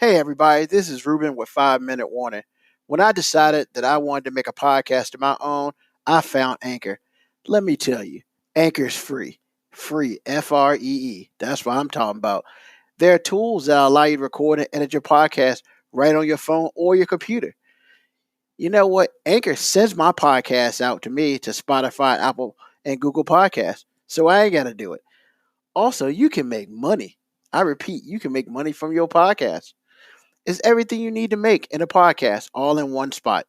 Hey, everybody, this is Ruben with 5 Minute Warning. When I decided that I wanted to make a podcast of my own, I found Anchor. Let me tell you, Anchor is free. Free, FREE. That's what I'm talking about. There are tools that allow you to record and edit your podcast right on your phone or your computer. You know what? Anchor sends my podcast out to me to Spotify, Apple, and Google Podcasts. So I ain't got to do it. Also, you can make money. I repeat, you can make money from your podcast. It's everything you need to make in a podcast all in one spot.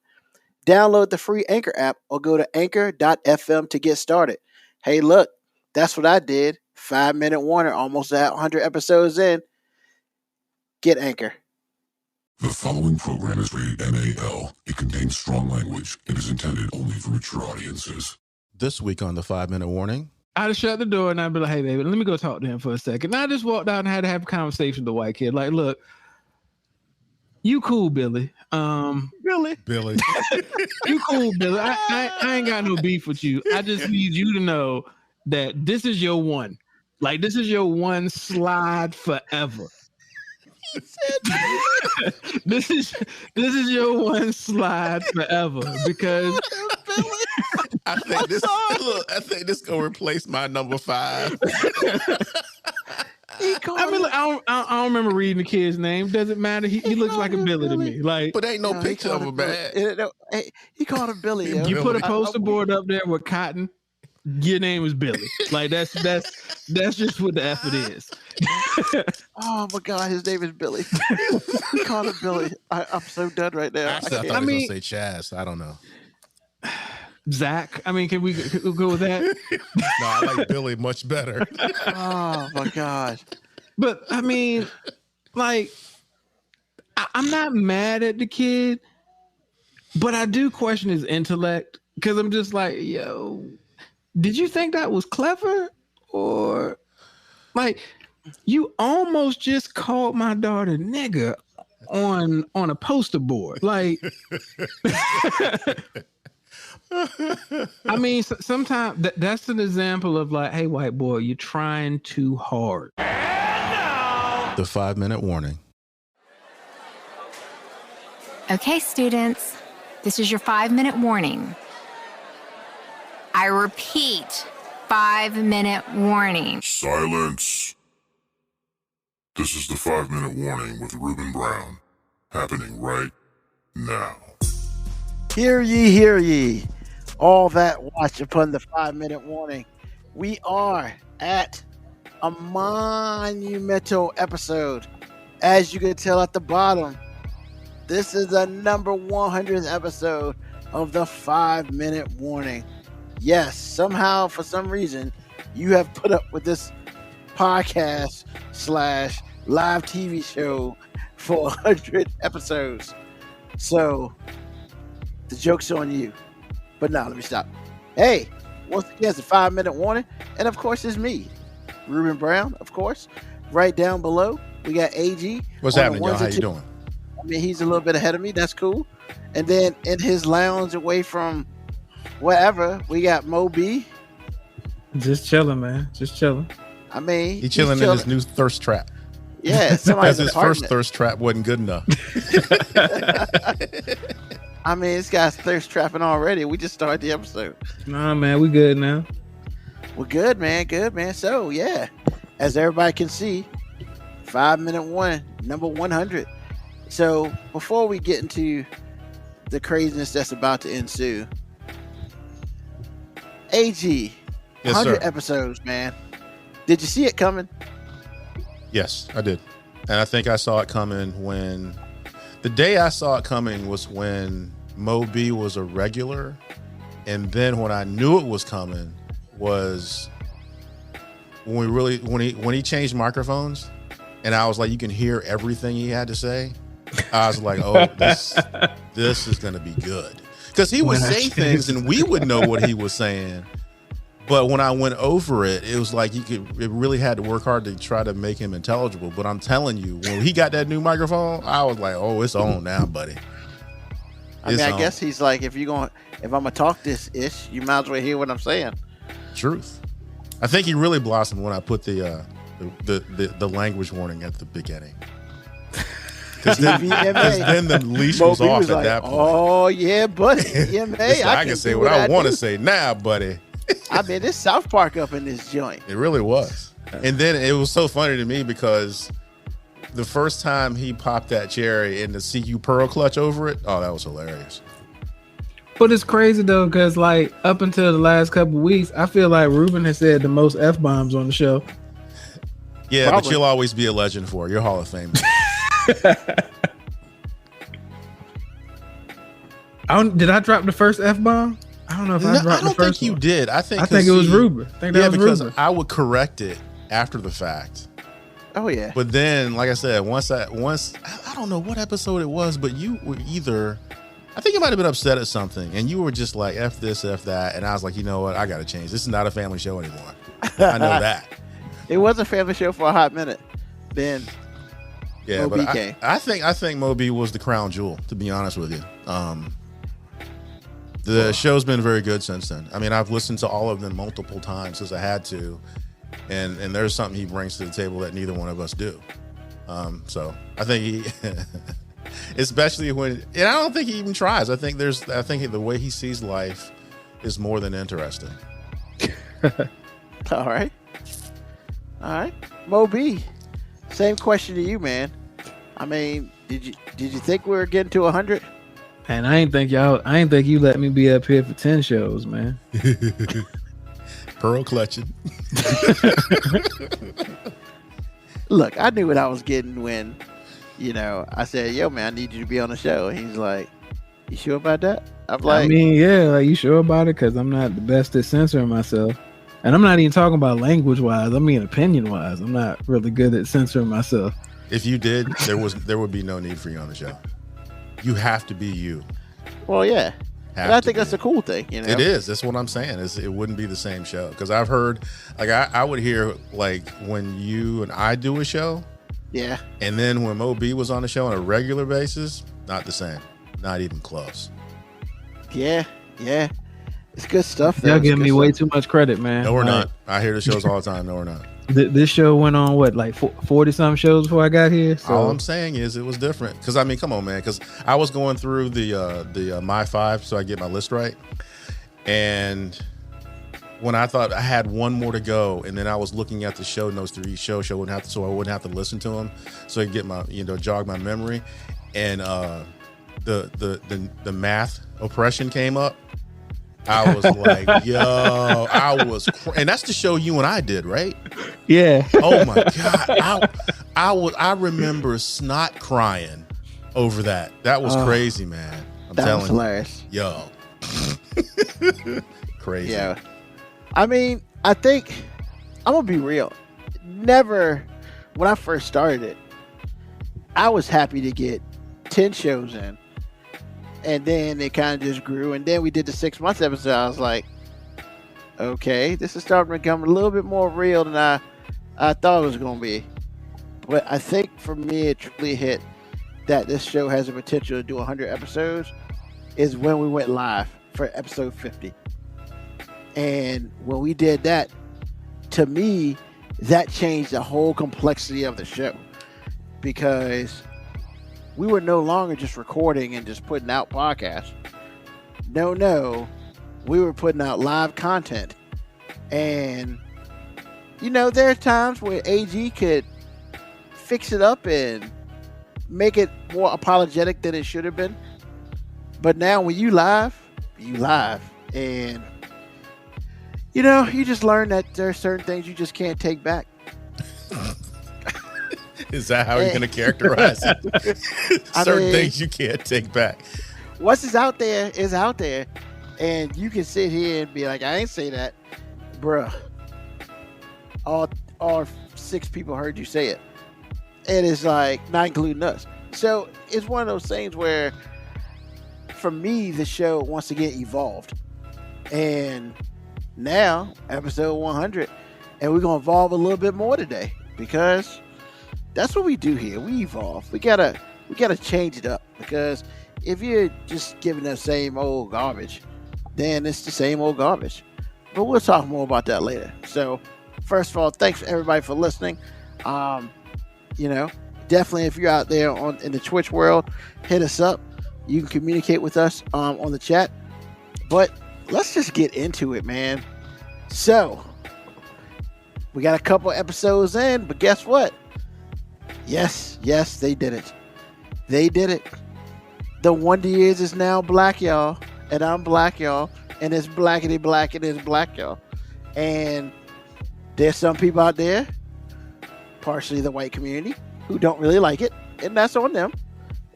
Download the free Anchor app or go to anchor.fm to get started. Hey, look, that's what I did. 5 Minute Warner, almost 100 episodes in. Get Anchor. The following program is rated MAL. It contains strong language and is intended only for mature audiences. This week on the 5 Minute Warning. I'd have shut the door and I'd be like, hey, baby, let me go talk to him for a second. And I just walked out and had to have a conversation with the white kid. Like, look, you cool, Billy. Billy. You cool, Billy. I ain't got no beef with you. I just need you to know that this is your one. Like, this is your one slide forever. This is your one slide forever because I think this gonna replace my number 5. I don't remember reading the kid's name. Doesn't matter. He looks like a Billy to me. Like, but ain't no picture of him, man. He called him Billy. You put a poster board up there with Cotton. Your name is Billy. Like that's just what the F it is. Oh my God, his name is Billy. He called him Billy. I'm so done right now. Actually, I thought he was gonna say Chaz. I don't know. Zach. I mean, can we go with that? No, I like Billy much better. Oh my God. But I mean, like, I'm not mad at the kid, but I do question his intellect because I'm just like, yo, did you think that was clever? Or like, you almost just called my daughter nigger on a poster board. Like, I mean, sometimes that's an example of like, hey, white boy, you're trying too hard. The 5 Minute Warning. Okay, students, this is your 5-minute warning. I repeat, 5-minute warning. Silence. This is the 5-minute warning with Ruben Brown, happening right now. Hear ye, hear ye. All that watch upon the 5-minute warning. We are at a monumental episode. As you can tell at the bottom, this is the number 100th episode of the 5-minute warning. Yes, somehow, for some reason, you have put up with this podcast / live TV show for 100 episodes. So, the joke's on you. But now, let me stop. Hey, once again, it's a 5-minute warning. And of course, it's me, Ruben Brown, of course. Right down below, we got AG. What's happening, y'all? How you doing? I mean, he's a little bit ahead of me. That's cool. And then in his lounge away from wherever, we got Mo B. Just chilling, man. Just chilling. I mean, he's chilling in his new thirst trap. Yeah, because his first thirst trap wasn't good enough. I mean, this guy's thirst trapping already. We just started the episode. Nah, man, we good now. We're good, man. Good, man. So, yeah, as everybody can see, 5-minute warning, number 100. So, before we get into the craziness that's about to ensue, AG, yes, 100 sir. episodes, man. Did you see it coming? Yes, I did. And I think I saw it coming when the day I saw it coming was when Mo B was a regular. And then when I knew it was coming was when he changed microphones and I was like, you can hear everything he had to say. I was like, oh, this is going to be good. Because he would say things and we would know what he was saying. But when I went over it, it was like it really had to work hard to try to make him intelligible. But I'm telling you, when he got that new microphone, I was like, oh, it's on now, buddy. I guess he's like, if I'm gonna talk this ish, you might as well hear what I'm saying. Truth. I think he really blossomed when I put the language warning at the beginning. Because then the leash was Moby off was at like, that point. "Oh yeah, buddy, TMA, It's like, I can say what I want to say now, buddy. I mean, it's South Park up in this joint. It really was. And then it was so funny to me because the first time he popped that cherry and the CU Pearl clutch over it, oh, that was hilarious. But it's crazy though, because like up until the last couple of weeks, I feel like Ruben has said the most F-bombs on the show. Yeah, Probably. but you'll always be a legend for it. You're Hall of Fame. Did I drop the first F-bomb? I don't know if I dropped I don't the first think you one. did. I think it was Ruben. I think that was because Ruben. I would correct it after the fact. Oh yeah, But then, like I said, once I don't know what episode it was, but you were either, I think you might have been upset at something, and you were just like, F this, F that, and I was like, you know what, I got to change. This is not a family show anymore. I know that. it was a family show for a hot minute. Then Yeah, Moby but came. I think Moby was the crown jewel, to be honest with you. The show's been very good since then. I mean, I've listened to all of them multiple times since I had to, and there's something he brings to the table that neither one of us do. So I think he, especially when, and I don't think he even tries. I think the way he sees life is more than interesting. All right. Moby, same question to you, man. I mean, did you think we were getting to 100? And I ain't think you let me be up here for 10 shows, man. Pearl clutching. Look, I knew what I was getting when, I said, "Yo, man, I need you to be on the show." And he's like, "You sure about that?" I'm like, I mean, yeah, like you sure about it? Because I'm not the best at censoring myself. And I'm not even talking about language-wise. I mean opinion-wise. I'm not really good at censoring myself. If you did, there would be no need for you on the show. You have to be you. "Well, yeah." Have And I to think be. that's a cool thing, It is. That's what I'm saying. It wouldn't be the same show because I've heard, like, I would hear like when you and I do a show, Yeah. and then when Mo B was on the show on a regular basis, not the same, not even close. Yeah. It's good stuff. though. Y'all It's giving good me way stuff. too much credit, man. No, we're Like, not. I hear the shows all the time. No, we're not. This show went on what, like 40-some shows before I got here. So All I'm saying is it was different. Because I mean, come on, man. Because I was going through the My Five, so I get my list right. And when I thought I had one more to go, and then I was looking at the show notes to each show, I wouldn't have to listen to them, so I could get my jog my memory. And the math oppression came up. I was like, yo, and that's the show you and I did, right? yeah. Oh my God. I remember snot crying over that. That was crazy, man. I'm That telling was you. hilarious. Yo. Crazy. Yeah. I mean, I think I'm gonna be real. Never, when I first started it, I was happy to get 10 shows in. And then it kind of just grew. And then we did the 6-month episode. I was like, okay, this is starting to become a little bit more real than I thought it was going to be. But I think for me, it truly hit that this show has the potential to do 100 episodes is when we went live for episode 50. And when we did that, to me, that changed the whole complexity of the show. Because we were no longer just recording and just putting out podcasts. No. We were putting out live content. And, there are times where AG could fix it up and make it more apologetic than it should have been. But now when you live. And, you just learn that there are certain things you just can't take back. Is that how you're going to characterize it? Certain things you can't take back. Once it's out there, it's out there. And you can sit here and be like, I ain't say that. Bruh. All 6 people heard you say it. And it's like, not including us. So it's one of those things where, for me, the show once again evolved. And now, episode 100, and we're going to evolve a little bit more today. Because that's what we do here. We evolve. We gotta change it up, because if you're just giving the same old garbage, then it's the same old garbage. But we'll talk more about that later. So, first of all, thanks everybody for listening. It definitely, if you're out there in the Twitch world, hit us up. You can communicate with us on the chat. But let's just get into it, man. So, we got a couple episodes in, but guess what? Yes, they did it. They did it. The Wonder Years is now black, y'all. And I'm black, y'all. And it's blackity black, and it's black, y'all. And there's some people out there, partially the white community, who don't really like it. And that's on them.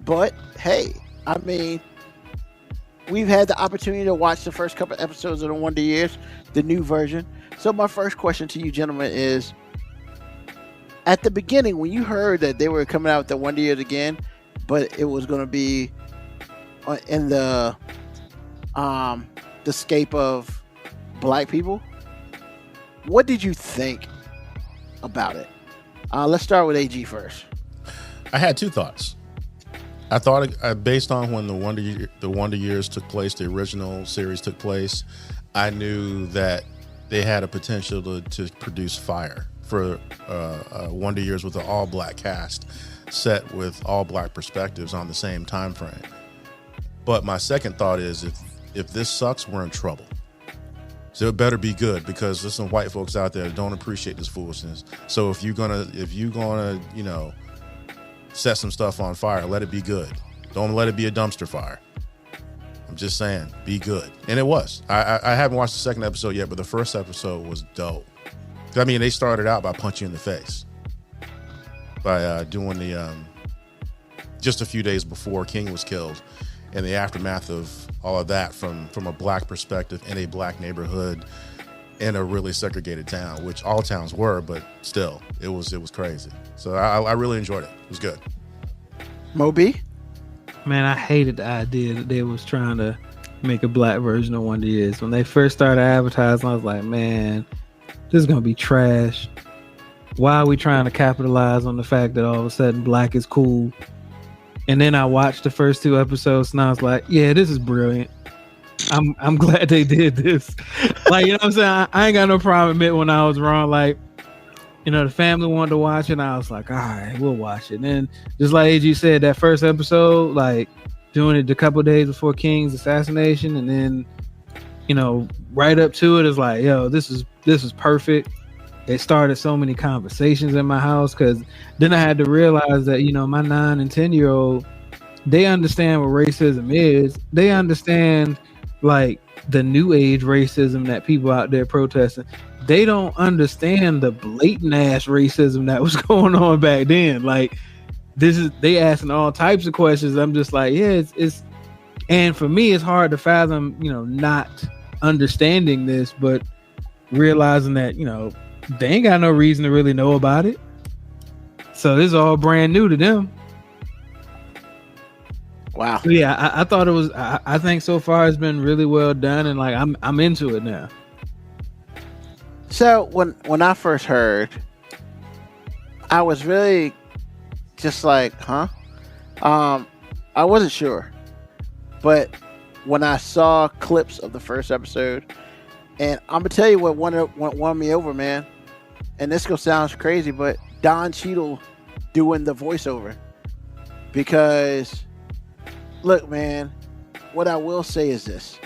But, hey, I mean, we've had the opportunity to watch the first couple episodes of the Wonder Years, the new version. So my first question to you gentlemen is, at the beginning, when you heard that they were coming out with the Wonder Years again, but it was going to be in the scape of black people, what did you think about it? Let's start with AG first. I had two thoughts. I thought, based on when the Wonder Years took place, the original series took place, I knew that they had a potential to produce fire for Wonder Years with an all-black cast set with all-black perspectives on the same time frame. But my second thought is, if this sucks, we're in trouble. So it better be good, because there's some white folks out there that don't appreciate this foolishness. So if you're gonna, you know, set some stuff on fire, let it be good. Don't let it be a dumpster fire. I'm just saying, be good. And it was. I haven't watched the second episode yet, but the first episode was dope. I mean, they started out by punching you in the face by doing the just a few days before King was killed, and the aftermath of all of that from a black perspective in a black neighborhood in a really segregated town, which all towns were, but still, it was crazy. So I really enjoyed it. It was good. Moby? Man, I hated the idea that they was trying to make a black version of Wonder Years. When they first started advertising, I was like, man, this is going to be trash. Why are we trying to capitalize on the fact that all of a sudden black is cool? And then I watched the first two episodes and I was like, yeah, this is brilliant. I'm glad they did this. Like, you know what I'm saying? I ain't got no problem admitting when I was wrong. Like, you know, the family wanted to watch it, and I was like, all right, we'll watch it. And then, just like AG said, that first episode, like, doing it a couple of days before King's assassination, and then, you know, right up to it is like, yo, this is perfect. It started so many conversations in my house, because then I had to realize that, you know, my 9 and 10-year-old, they understand what racism is. They understand, like, the new age racism that people out there protesting. They don't understand the blatant ass racism that was going on back then. Like, they asking all types of questions. I'm just like, yeah, it's and for me, it's hard to fathom, you know, not understanding this, but realizing that, you know, they ain't got no reason to really know about it. So this is all brand new to them. Wow. So yeah, I thought it was. I think so far it's been really well done, and like I'm into it now. So when I first heard, I was really just like, huh? I wasn't sure, but when I saw clips of the first episode, and I'm gonna tell you what won me over, man. And this gonna sound crazy, but Don Cheadle doing the voiceover, because look, man, what I will say is this: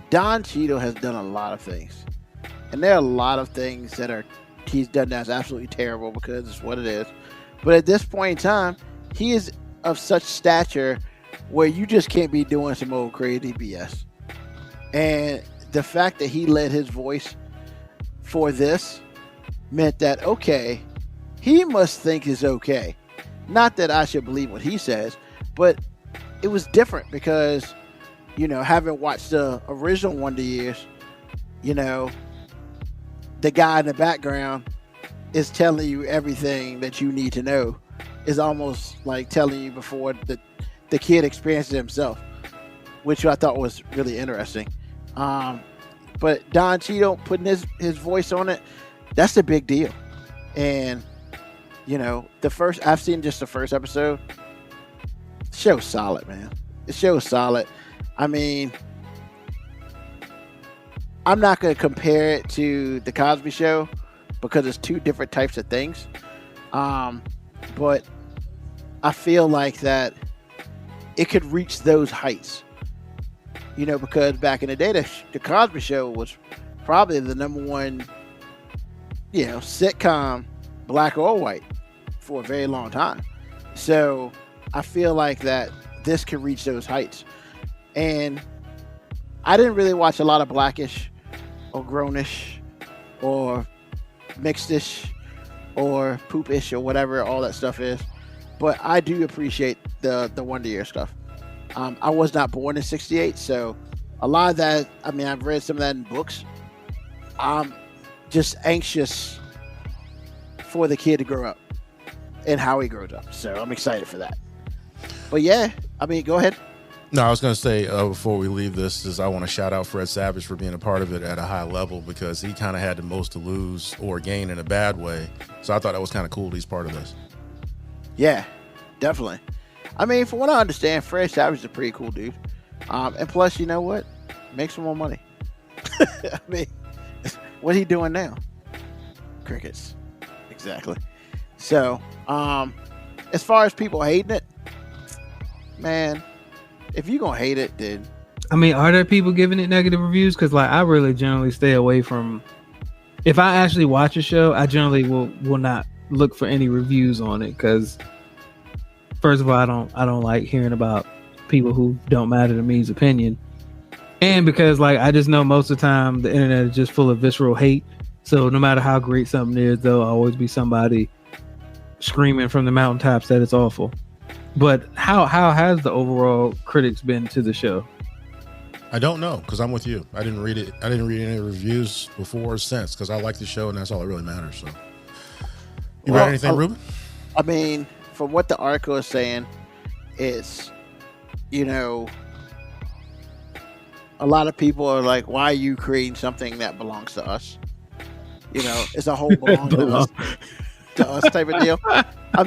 Don Cheadle has done a lot of things. And there are a lot of things that he's done that's absolutely terrible, because it's what it is. But at this point in time, he is of such stature where you just can't be doing some old crazy BS. And the fact that he led his voice for this meant that, okay, he must think it's okay. Not that I should believe what he says, but it was different because, you know, having watched the original Wonder Years, you know, the guy in the background is telling you everything that you need to know. Is almost like telling you before the kid experiences it himself, which I thought was really interesting. But Don Cheadle putting his voice on it, that's a big deal. And, you know, I've seen just the first episode. The show's solid, man. The show's solid. I mean, I'm not going to compare it to The Cosby Show because it's two different types of things. But I feel like that it could reach those heights. Because back in the day, the Cosby Show was probably the number one, sitcom, black or white, for a very long time. So I feel like that this could reach those heights. And I didn't really watch a lot of Blackish or Grownish or Mixedish or Poopish or whatever all that stuff is. But I do appreciate the Wonder Year stuff. I was not born in '68, so a lot of that, I've read some of that in books. I'm just anxious for the kid to grow up and how he grows up. So I'm excited for that. But yeah, go ahead. No, I was going to say before we leave this is I want to shout out Fred Savage for being a part of it at a high level, because he kind of had the most to lose or gain in a bad way. So I thought that was kind of cool that he's part of this. Yeah, definitely. From what I understand, Fred Savage is a pretty cool dude. And plus, you know what? Make some more money. What's he doing now? Crickets. Exactly. So, as far as people hating it, man, if you're going to hate it, then... are there people giving it negative reviews? Because, I really generally stay away from... If I actually watch a show, I generally will not look for any reviews on it, because... First of all, I don't like hearing about people who don't matter to me's opinion. And because I just know most of the time the internet is just full of visceral hate. So no matter how great something is, there'll always be somebody screaming from the mountaintops that it's awful. But how has the overall critics been to the show? I don't know, because I'm with you. I didn't read it. I didn't read any reviews before or since, because I like the show and that's all that really matters. So you read anything, Ruben? From what the article is saying, it's, a lot of people are like, why are you creating something that belongs to us? It's a whole belong to us type of deal.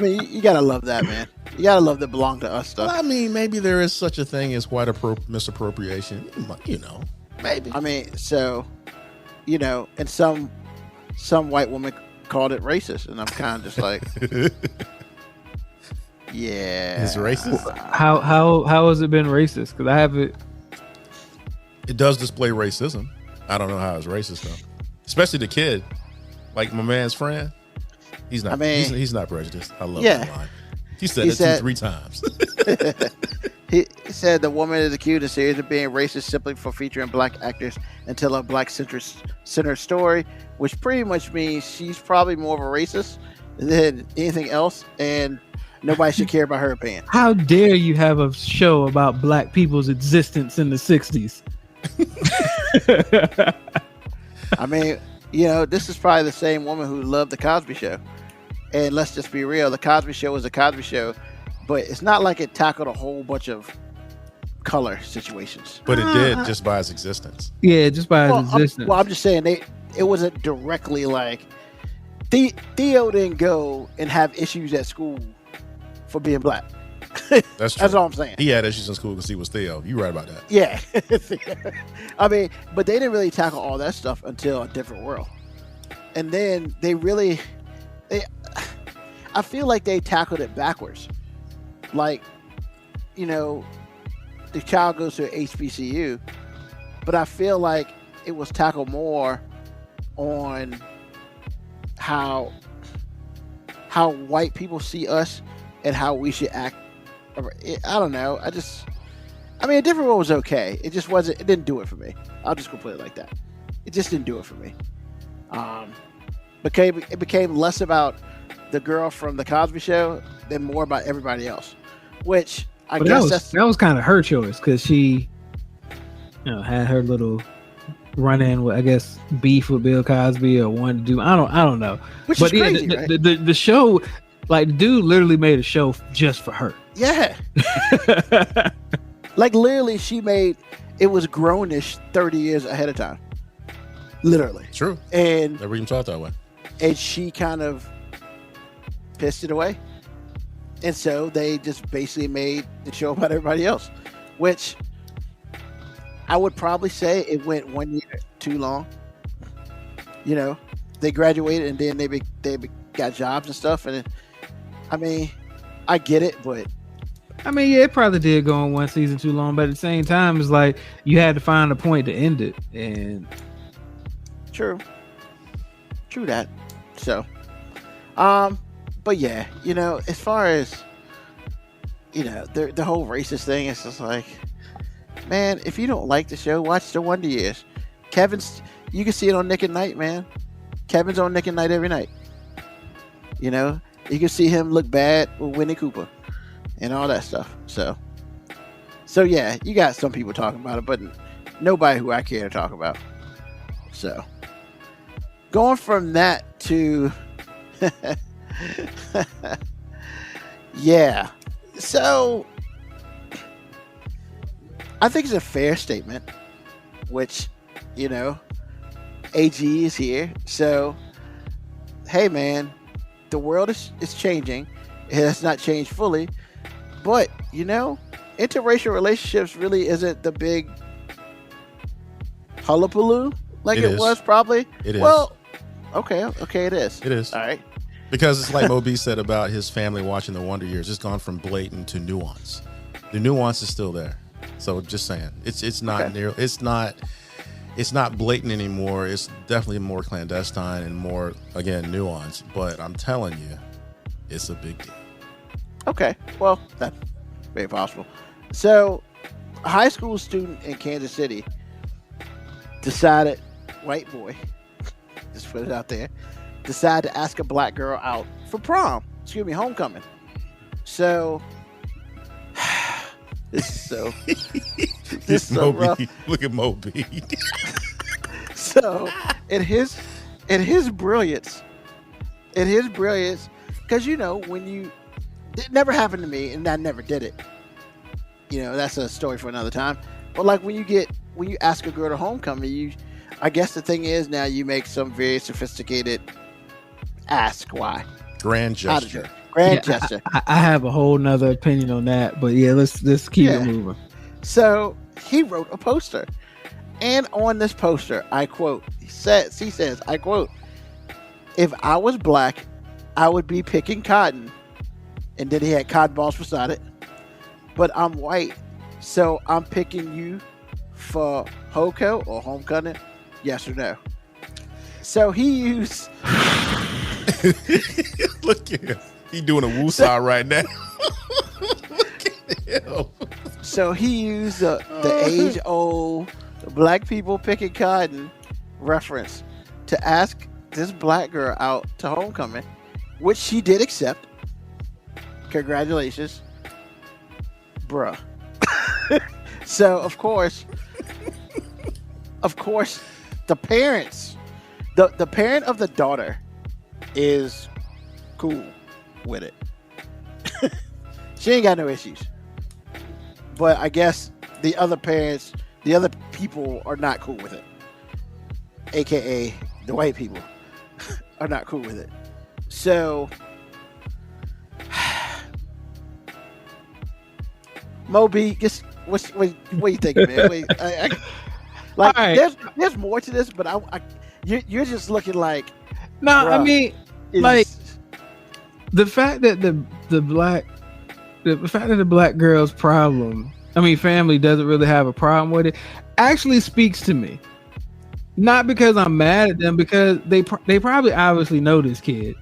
You gotta love that, man. You gotta love the belong to us stuff. Well, maybe there is such a thing as white misappropriation, maybe. And some white woman called it racist, and I'm kind of just like... Yeah, it's racist. How has it been racist? Because I haven't. It does display racism. I don't know how it's racist though, especially the kid, like my man's friend. He's not. He's not prejudiced. I love that line. He said it 2-3 times. He said the woman is accused in series of being racist simply for featuring black actors and tell a black centered story, which pretty much means she's probably more of a racist than anything else, and nobody should care about her opinion. How dare you have a show about black people's existence in the 60s? This is probably the same woman who loved The Cosby Show. And let's just be real, The Cosby Show was The Cosby Show, but it's not like it tackled a whole bunch of color situations. But it did, just by its existence. Yeah, just by its existence. I'm just saying, it wasn't directly like... Theo didn't go and have issues at school for being black. That's true. That's all I'm saying. He had issues in school because he was Theo. You're right about that. Yeah. But they didn't really tackle all that stuff until A Different World. And then I feel like they tackled it backwards. The child goes to HBCU, but I feel like it was tackled more on how white people see us and how we should act. I don't know. A Different World was okay. It just wasn't. It didn't do it for me. I'll just go put it like that. It just didn't do it for me. It became less about the girl from The Cosby Show than more about everybody else. Which I guess that was kind of her choice, because she, had her little run-in with, I guess, beef with Bill Cosby, or wanted to do. I don't know. Which is crazy, right? The show, the dude literally made a show just for her. Yeah. Literally, she made it was Grownish 30 years ahead of time. Literally. True. And never even thought that way. And she kind of pissed it away. And so they just basically made the show about everybody else, which I would probably say it went 1 year too long. They graduated and then they got jobs and stuff. And I get it, but I mean, yeah, it probably did go on one season too long, but at the same time, it's like you had to find a point to end it, and true that. So, but yeah, as far as the whole racist thing, it's just like, man, if you don't like the show, watch The Wonder Years. You can see it on Nick at Night, man. Kevin's on Nick at Night every night. You can see him look bad with Winnie Cooper and all that stuff. So yeah, you got some people talking about it, but nobody who I care to talk about. So going from that to yeah. So I think it's a fair statement, which, AG is here. So, hey, man, the world is changing. It has not changed fully. But, interracial relationships really isn't the big hullabaloo like it was probably. It is. Well, okay, it is. It is. All right. Because it's like Moby said about his family watching The Wonder Years. It's gone from blatant to nuance. The nuance is still there. So just saying, it's not it's not blatant anymore. It's definitely more clandestine and more, again, nuanced. But I'm telling you, it's a big deal. Okay, well, that's very possible. So, a high school student in Kansas City decided, white boy, just put it out there, decided to ask a black girl out for homecoming. So, this is so rough. Look at Moby. So, in his brilliance, because it never happened to me, and I never did it. That's a story for another time. But like when you ask a girl to homecoming, I guess the thing is now you make some very sophisticated ask why. Grand gesture. Gesture. I have a whole nother opinion on that, but yeah, let's keep it moving. So he wrote a poster, and on this poster, I quote, he says, I quote, "If I was black, I would be picking cotton," and then he had cotton balls beside it. "But I'm white, so I'm picking you for HOCO or homecoming, yes or no?" So he used. Look at him. He doing a woosah right now. Look at him. So he used the age-old black people picking cotton reference to ask this black girl out to homecoming, which she did accept. Congratulations, bruh. So of course, the parents, the parent of the daughter is cool with it. She ain't got no issues. But I guess the other people are not cool with it. AKA the white people are not cool with it. So Moby, what you thinking, man? Right. There's more to this, but you're just looking like. No, I mean, like the fact that the black girl's family doesn't really have a problem with it, actually speaks to me. Not because I'm mad at them, because they probably obviously know this kid.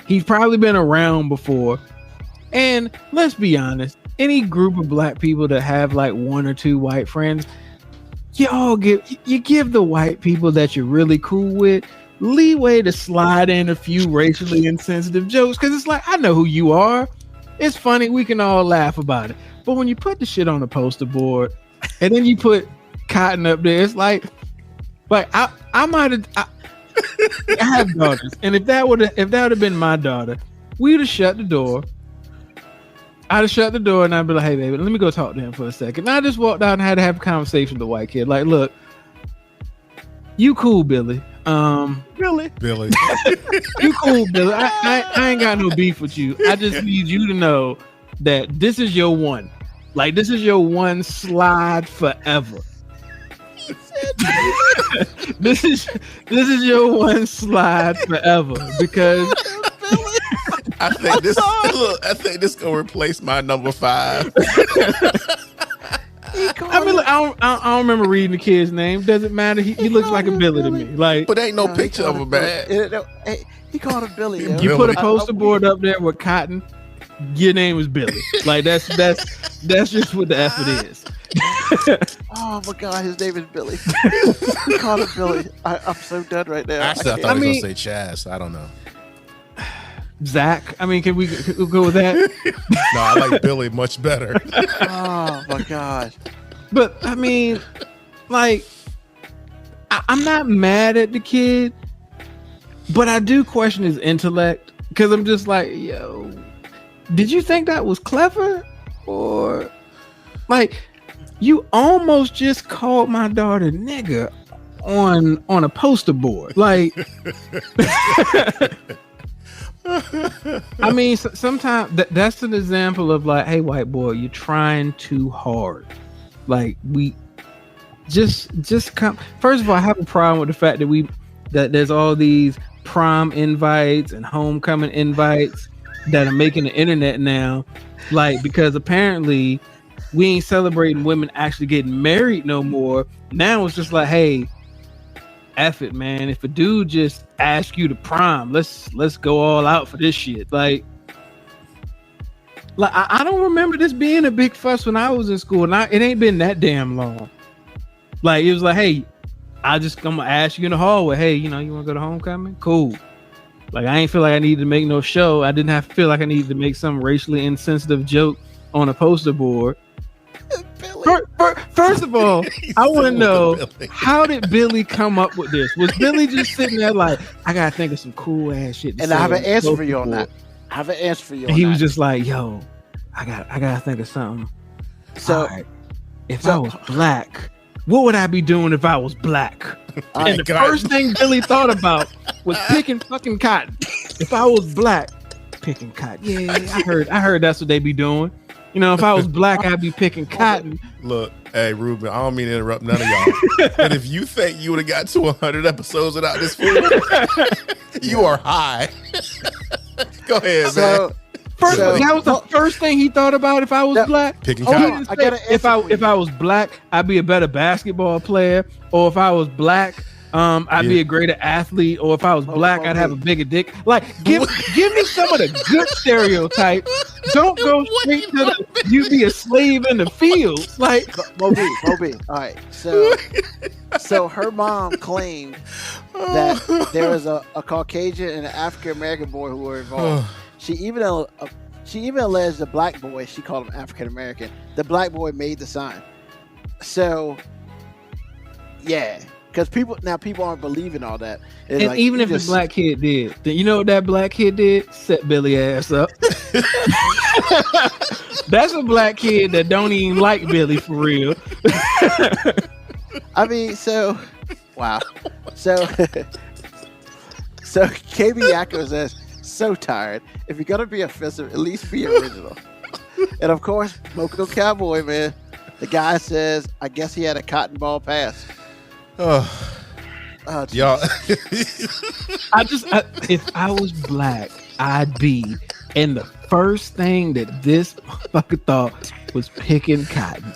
He's probably been around before. And let's be honest, any group of black people that have like one or two white friends, you give the white people that you're really cool with leeway to slide in a few racially insensitive jokes, because it's like, I know who you are. It's funny. We can all laugh about it. But when you put the shit on the poster board and then you put cotton up there, it's like I might have. I have daughters, and if that would have been my daughter, we'd have shut the door. I'd have shut the door, and I'd be like, "Hey, baby, let me go talk to him for a second." And I just walked out and had to have a conversation with the white kid. Like, look, you cool, Billy. Billy. You cool, Billy. I ain't got no beef with you. I just need you to know that this is your one. Like, this is your one slide forever. This is your one slide forever, because I think this look. I think this gonna replace my number 5. I mean, look, I don't remember reading the kid's name. Doesn't matter. He looks like a Billy to me. Like, But ain't no No, he picture of called him, him man. Billy. Hey, he called him Billy. Yo. you put a Billy. poster board up there with Cotton, your name is Billy. Like that's just what the F it is. Oh my God, his name is Billy. He called him Billy. I'm so done right now. Actually, I can't. thought he was mean- gonna say Chaz. I don't know. Zach. I mean, can we go with that? No, I like Billy much better. Oh my God. But I mean, like, I'm not mad at the kid, but I do question his intellect because I'm just like, yo, did you think that was clever? Or like, you almost just called my daughter nigga on a poster board. Like, I mean, sometimes that's an example of like, hey, white boy, you're trying too hard. Like, we just come. First of all, I have a problem with the fact that there's all these prom invites and homecoming invites that are making the internet now. Like, because apparently we ain't celebrating women actually getting married no more. Now it's just like, hey, F it, man. If a dude just asks you to prom, let's go all out for this shit. Like I don't remember this being a big fuss when I was in school, and it ain't been that damn long. Like, it was like, hey, I'm gonna ask you in the hallway, hey, you want to go to homecoming? Cool. Like, I ain't feel like I needed to make no show. I didn't have to feel like I needed to make some racially insensitive joke on a poster board. First of all, I want to know, how did Billy come up with this? Was Billy just sitting there like, I gotta think of some cool ass shit to And say I have on an the answer for poster you on board? that. I have an answer for you. And on he that. was just like, yo, I gotta think of something. So, All right, if I was black, what would I be doing if I was black? all right, And the first thing Billy thought about was picking fucking cotton. If I was black, picking cotton. Yeah, I heard that's what they be doing. If I was black, I'd be picking cotton. Look, hey Ruben, I don't mean to interrupt none of y'all. And if you think you would have got to 100 episodes without this fool, you are high. Go ahead, man. so First, So- that was the first thing he thought about if I was No, black. Picking He cotton. didn't I say got an if answer for you. if I was black, I'd be a better basketball player, or if I was black, I'd be Yeah. a greater athlete, or if I was black, I'd have a bigger dick. Like, give me some of the good stereotypes. Don't go straight to the you be a slave in the fields. Like, Moby. All right. So her mom claimed that there was a Caucasian and an African American boy who were involved. She even alleged the black boy. She called him African American. The black boy made the sign. So, yeah, because people aren't believing all that. It's and like, even you if just- the black kid did, then you know what that black kid did? Set Billy ass up. That's a black kid that don't even like Billy for real. I mean, so wow. So KB Yakko says, so tired. If you're gonna be offensive, at least be original. And of course, Moco Cowboy, man. The guy says, I guess he had a cotton ball pass. Oh, Oh, geez. y'all. If I was black, I'd be. And the first thing that this motherfucker thought was picking cotton.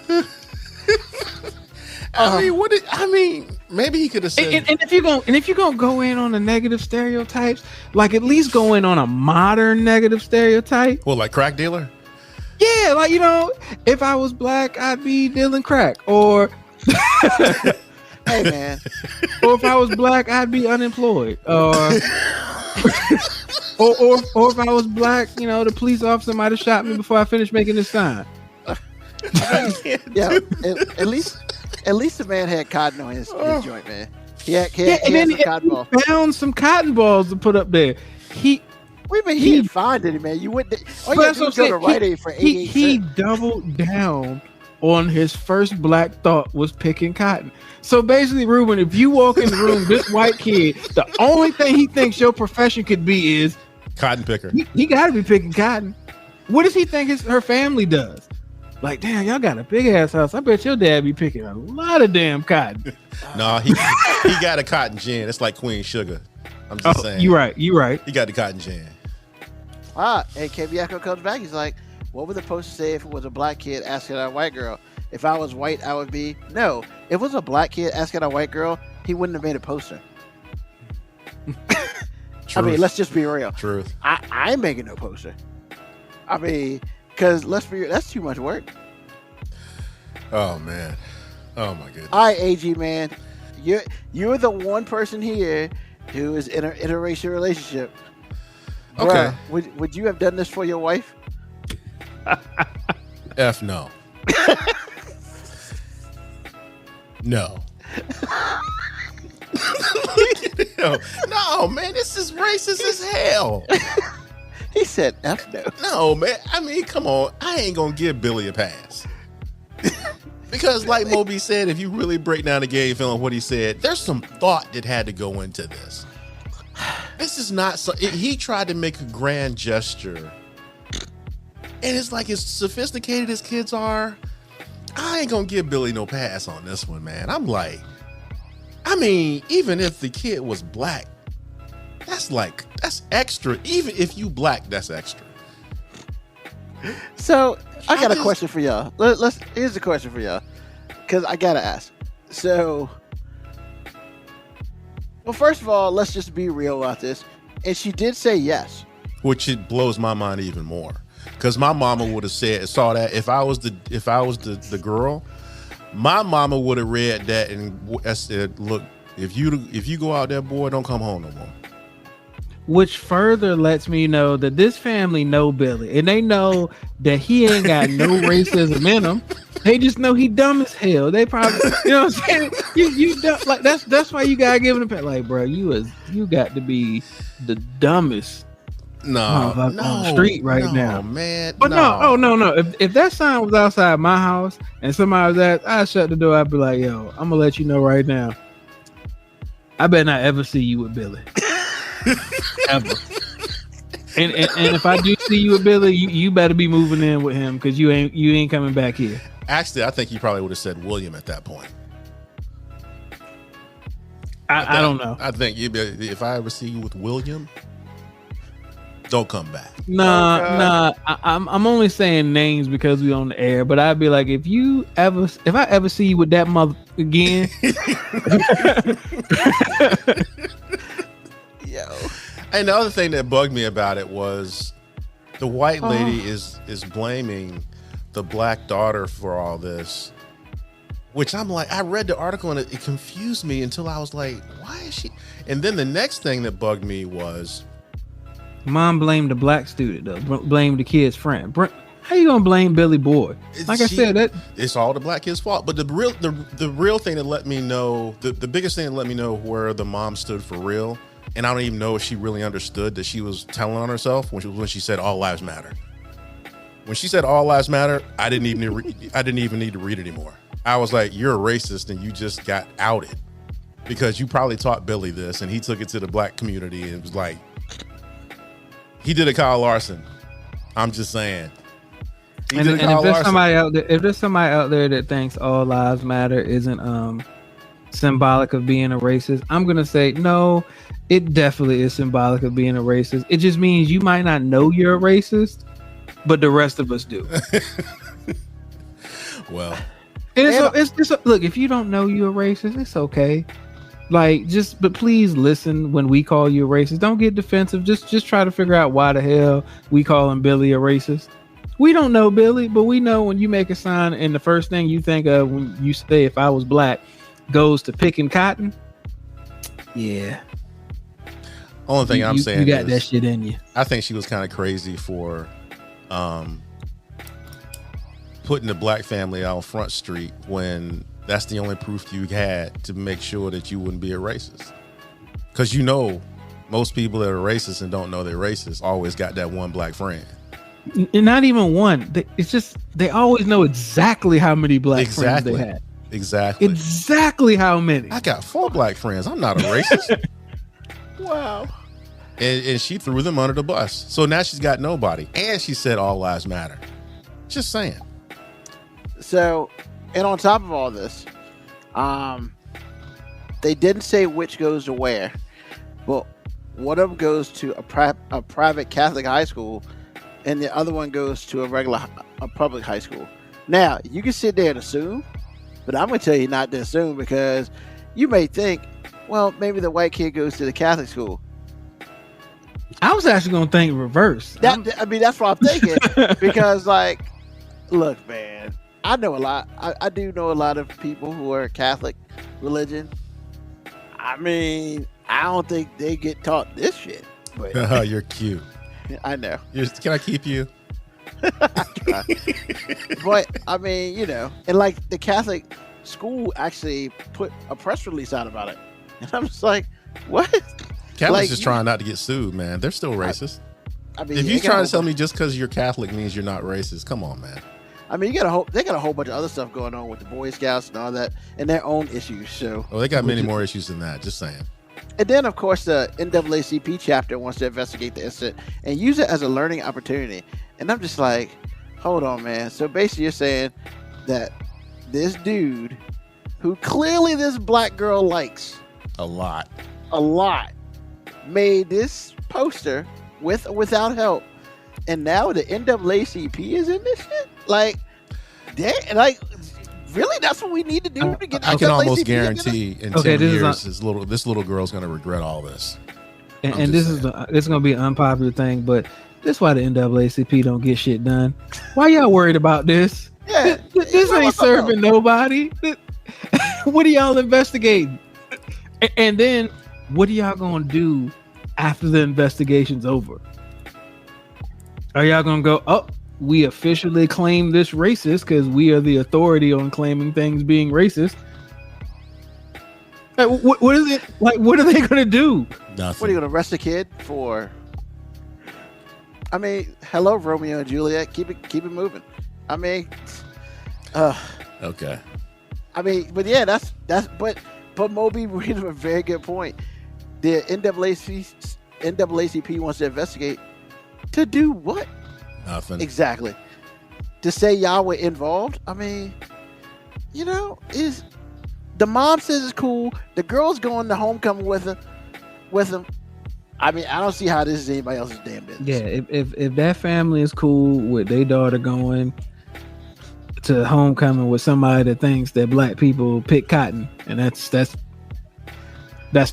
I mean, maybe he could have said. And if you're gonna go in on the negative stereotypes, like, at least go in on a modern negative stereotype. well, like crack dealer. Yeah, like, if I was black, I'd be dealing crack, or Hey, man. or if I was black, I'd be unemployed, or if I was black, the police officer might have shot me before I finished making this sign. Yeah, at least the man had cotton on his joint, man. He had And then some cotton ball. he found some cotton balls to put up there. Wait a minute, he didn't find any, man. You went. All you had to do was go to Rite Aid for 88 he cents. doubled down on his first black thought was picking cotton. So basically, Ruben, if you walk in the room, this white kid, the only thing he thinks your profession could be is Cotton picker. he got to be picking cotton. What does he think her family does? Like, damn, y'all got a big ass house. I bet your dad be picking a lot of damn cotton. No, he got a cotton gin. It's like Queen Sugar. I'm just saying. You right. He got the cotton gin. And Kebiako comes back. He's like, what would the poster say if it was a black kid asking a white girl? If I was white, I would be. No, if it was a black kid asking a white girl, he wouldn't have made a poster. I mean, let's just be real. Truth. I ain't making no poster. I mean, because let's be real, that's too much work. Oh man. Oh my goodness. All right, AG man, you're the one person here who is in an interracial relationship. Okay. Bruh, would you have done this for your wife? F no. No. No, man, this is racist as hell. He said F no. No, man. I mean, come on. I ain't gonna give Billy a pass. Because like Moby said, if you really break down the gay film, what he said, there's some thought that had to go into this. This is not so. He tried to make a grand gesture. And it's like, as sophisticated as kids are, I ain't gonna give Billy no pass on this one, man. I'm like, I mean, even if the kid was black, that's extra. Even if you black, that's extra. So I got a question for y'all. Here's a question for y'all, because I gotta ask. So, well, first of all, let's just be real about this. And she did say yes, which it blows my mind even more. Because my mama would have saw that if I was the girl, my mama would have read that and said, "Look, if you go out there, boy, don't come home no more." Which further lets me know that this family know Billy, and they know that he ain't got no racism in him. They just know he dumb as hell. They probably, you know what I'm saying? You dumb, like that's why you gotta give him a pat. Like, bro, you got to be the dumbest. No, on the street right now, man. But no. If that sign was outside my house and somebody was at, I'd shut the door. I'd be like, yo, I'm gonna let you know right now. I better not ever see you with Billy. Ever. And if I do see you with Billy, you better be moving in with him, because you ain't coming back here. Actually, I think he probably would have said William at that point. I don't know. I think if I ever see you with William, don't come back. Nah. I'm only saying names because we on the air. But I'd be like, if I ever see you with that mother again, yo. And the other thing that bugged me about it was the white lady is blaming the black daughter for all this, which I'm like, I read the article and it confused me until I was like, why is she? And then the next thing that bugged me was, mom blamed the black student though. Blame the kid's friend. How you gonna blame Billy Boy? Like I said, that it's all the black kid's fault. But the real thing that let me know, the biggest thing that let me know where the mom stood for real, and I don't even know if she really understood that she was telling on herself when she said all lives matter. When she said all lives matter, I didn't even need to read anymore. I was like, you're a racist and you just got outed because you probably taught Billy this and he took it to the black community and it was like, he did a Kyle Larson. I'm just saying. And if there's somebody out there that thinks all lives matter isn't symbolic of being a racist, I'm gonna say no. It definitely is symbolic of being a racist. It just means you might not know you're a racist, but the rest of us do. Well, it's look, if you don't know you're a racist, it's okay. Like, but please listen when we call you a racist. Don't get defensive. Just try to figure out why the hell we calling Billy a racist. We don't know Billy, but we know when you make a sign and the first thing you think of when you say "if I was black" goes to picking cotton. Yeah. Only thing I'm saying, you got that shit in you. I think she was kind of crazy for putting the black family out on Front Street when that's the only proof you had to make sure that you wouldn't be a racist. Because most people that are racist and don't know they're racist always got that one black friend. And not even one. It's just they always know exactly how many black friends they had. Exactly how many. I got 4 black friends. I'm not a racist. Wow. And she threw them under the bus. So now she's got nobody. And she said all lives matter. Just saying. So, and on top of all this, they didn't say which goes to where, but one of them goes to a private Catholic high school, and the other one goes to a public high school. Now, you can sit there and assume, but I'm going to tell you not to assume, because you may think, well, maybe the white kid goes to the Catholic school. I was actually going to think reverse. That's what I'm thinking. Because, like, look, man, I know a lot. I do know a lot of people who are Catholic religion. I mean, I don't think they get taught this shit. But You're cute. I know. Can I keep you? But I mean, you know, and like the Catholic school actually put a press release out about it, and I'm just like, what? Catholics Like, just trying not to get sued, man. They're still racist. I mean, If they you're got trying a to tell whole me just because you're Catholic means you're not racist, come on, man. I mean, they got a whole bunch of other stuff going on with the Boy Scouts and all that, and their own issues. So, Oh, they got many more issues than that. Just saying. and then of course the NAACP chapter wants to investigate the incident and use it as a learning opportunity. And I'm just like, hold on, man. So basically, you're saying that this dude, who clearly this black girl likes A lot. a lot, made this poster with or without help, and now the NAACP is in this shit. Like, really? That's what we need to do to get. I can almost NAACP into this? guarantee in Okay, 10 this is years, this little girl's going to regret all this. I'm And just this is saying. this is going to be an unpopular thing, but this is why the NAACP don't get shit done. Why y'all worried about this? Yeah, This ain't serving nobody. What are y'all investigating? And then what are y'all gonna do after the investigation's over? Are y'all gonna go, oh, we officially claim this racist because we are the authority on claiming things being racist? Like, what is it like? What are they gonna do? Nothing. What are you gonna arrest a kid for? I mean, hello, Romeo and Juliet. Keep it moving. I mean, Okay. I mean, but yeah, that's but Moby made a very good point. The NAACP wants to investigate to do what Nothing. exactly? To say y'all were involved? I mean, you know, is the mom says it's cool. The girl's going to homecoming with him. I mean, I don't see how this is anybody else's damn business. Yeah, if that family is cool with their daughter going to homecoming with somebody that thinks that black people pick cotton, and that's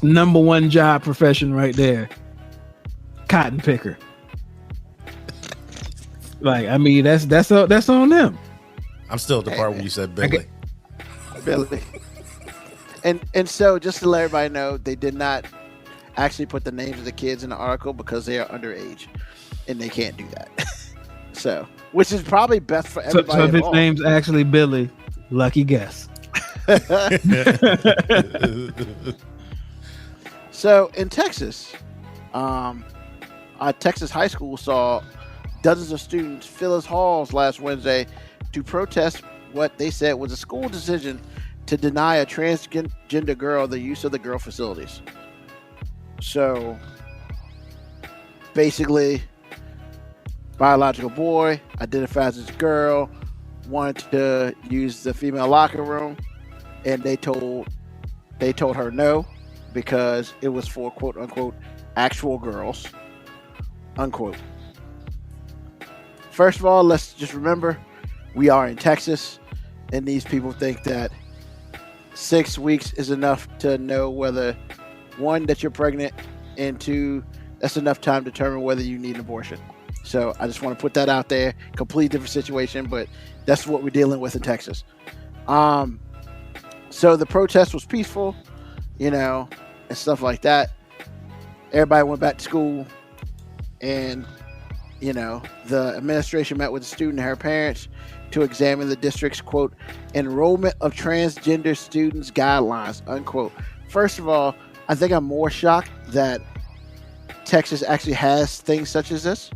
number one job profession right there, cotton picker. Like, I mean, that's on them. I'm still at the part where you said Billy. Billy. And so just to let everybody know, they did not actually put the names of the kids in the article because they are underage and they can't do that. So, which is probably best for everybody. So if his involved. name's actually Billy, lucky guess. So in Texas, a Texas high school saw dozens of students fill its halls last Wednesday to protest what they said was a school decision to deny a transgender girl the use of the girl facilities. So basically, biological boy identifies as a girl, wanted to use the female locker room, and they told her no, because it was for quote unquote actual girls, unquote. First of all, let's just remember we are in Texas, and these people think that 6 weeks is enough to know whether, one, that you're pregnant, and two, that's enough time to determine whether you need an abortion. So I just want to put that out there. Completely different situation, but that's what we're dealing with in Texas. So the protest was peaceful, you know, and stuff like that. Everybody went back to school, and, you know, the administration met with the student and her parents to examine the district's, quote, enrollment of transgender students guidelines, unquote. First of all, I think I'm more shocked that Texas actually has things such as this.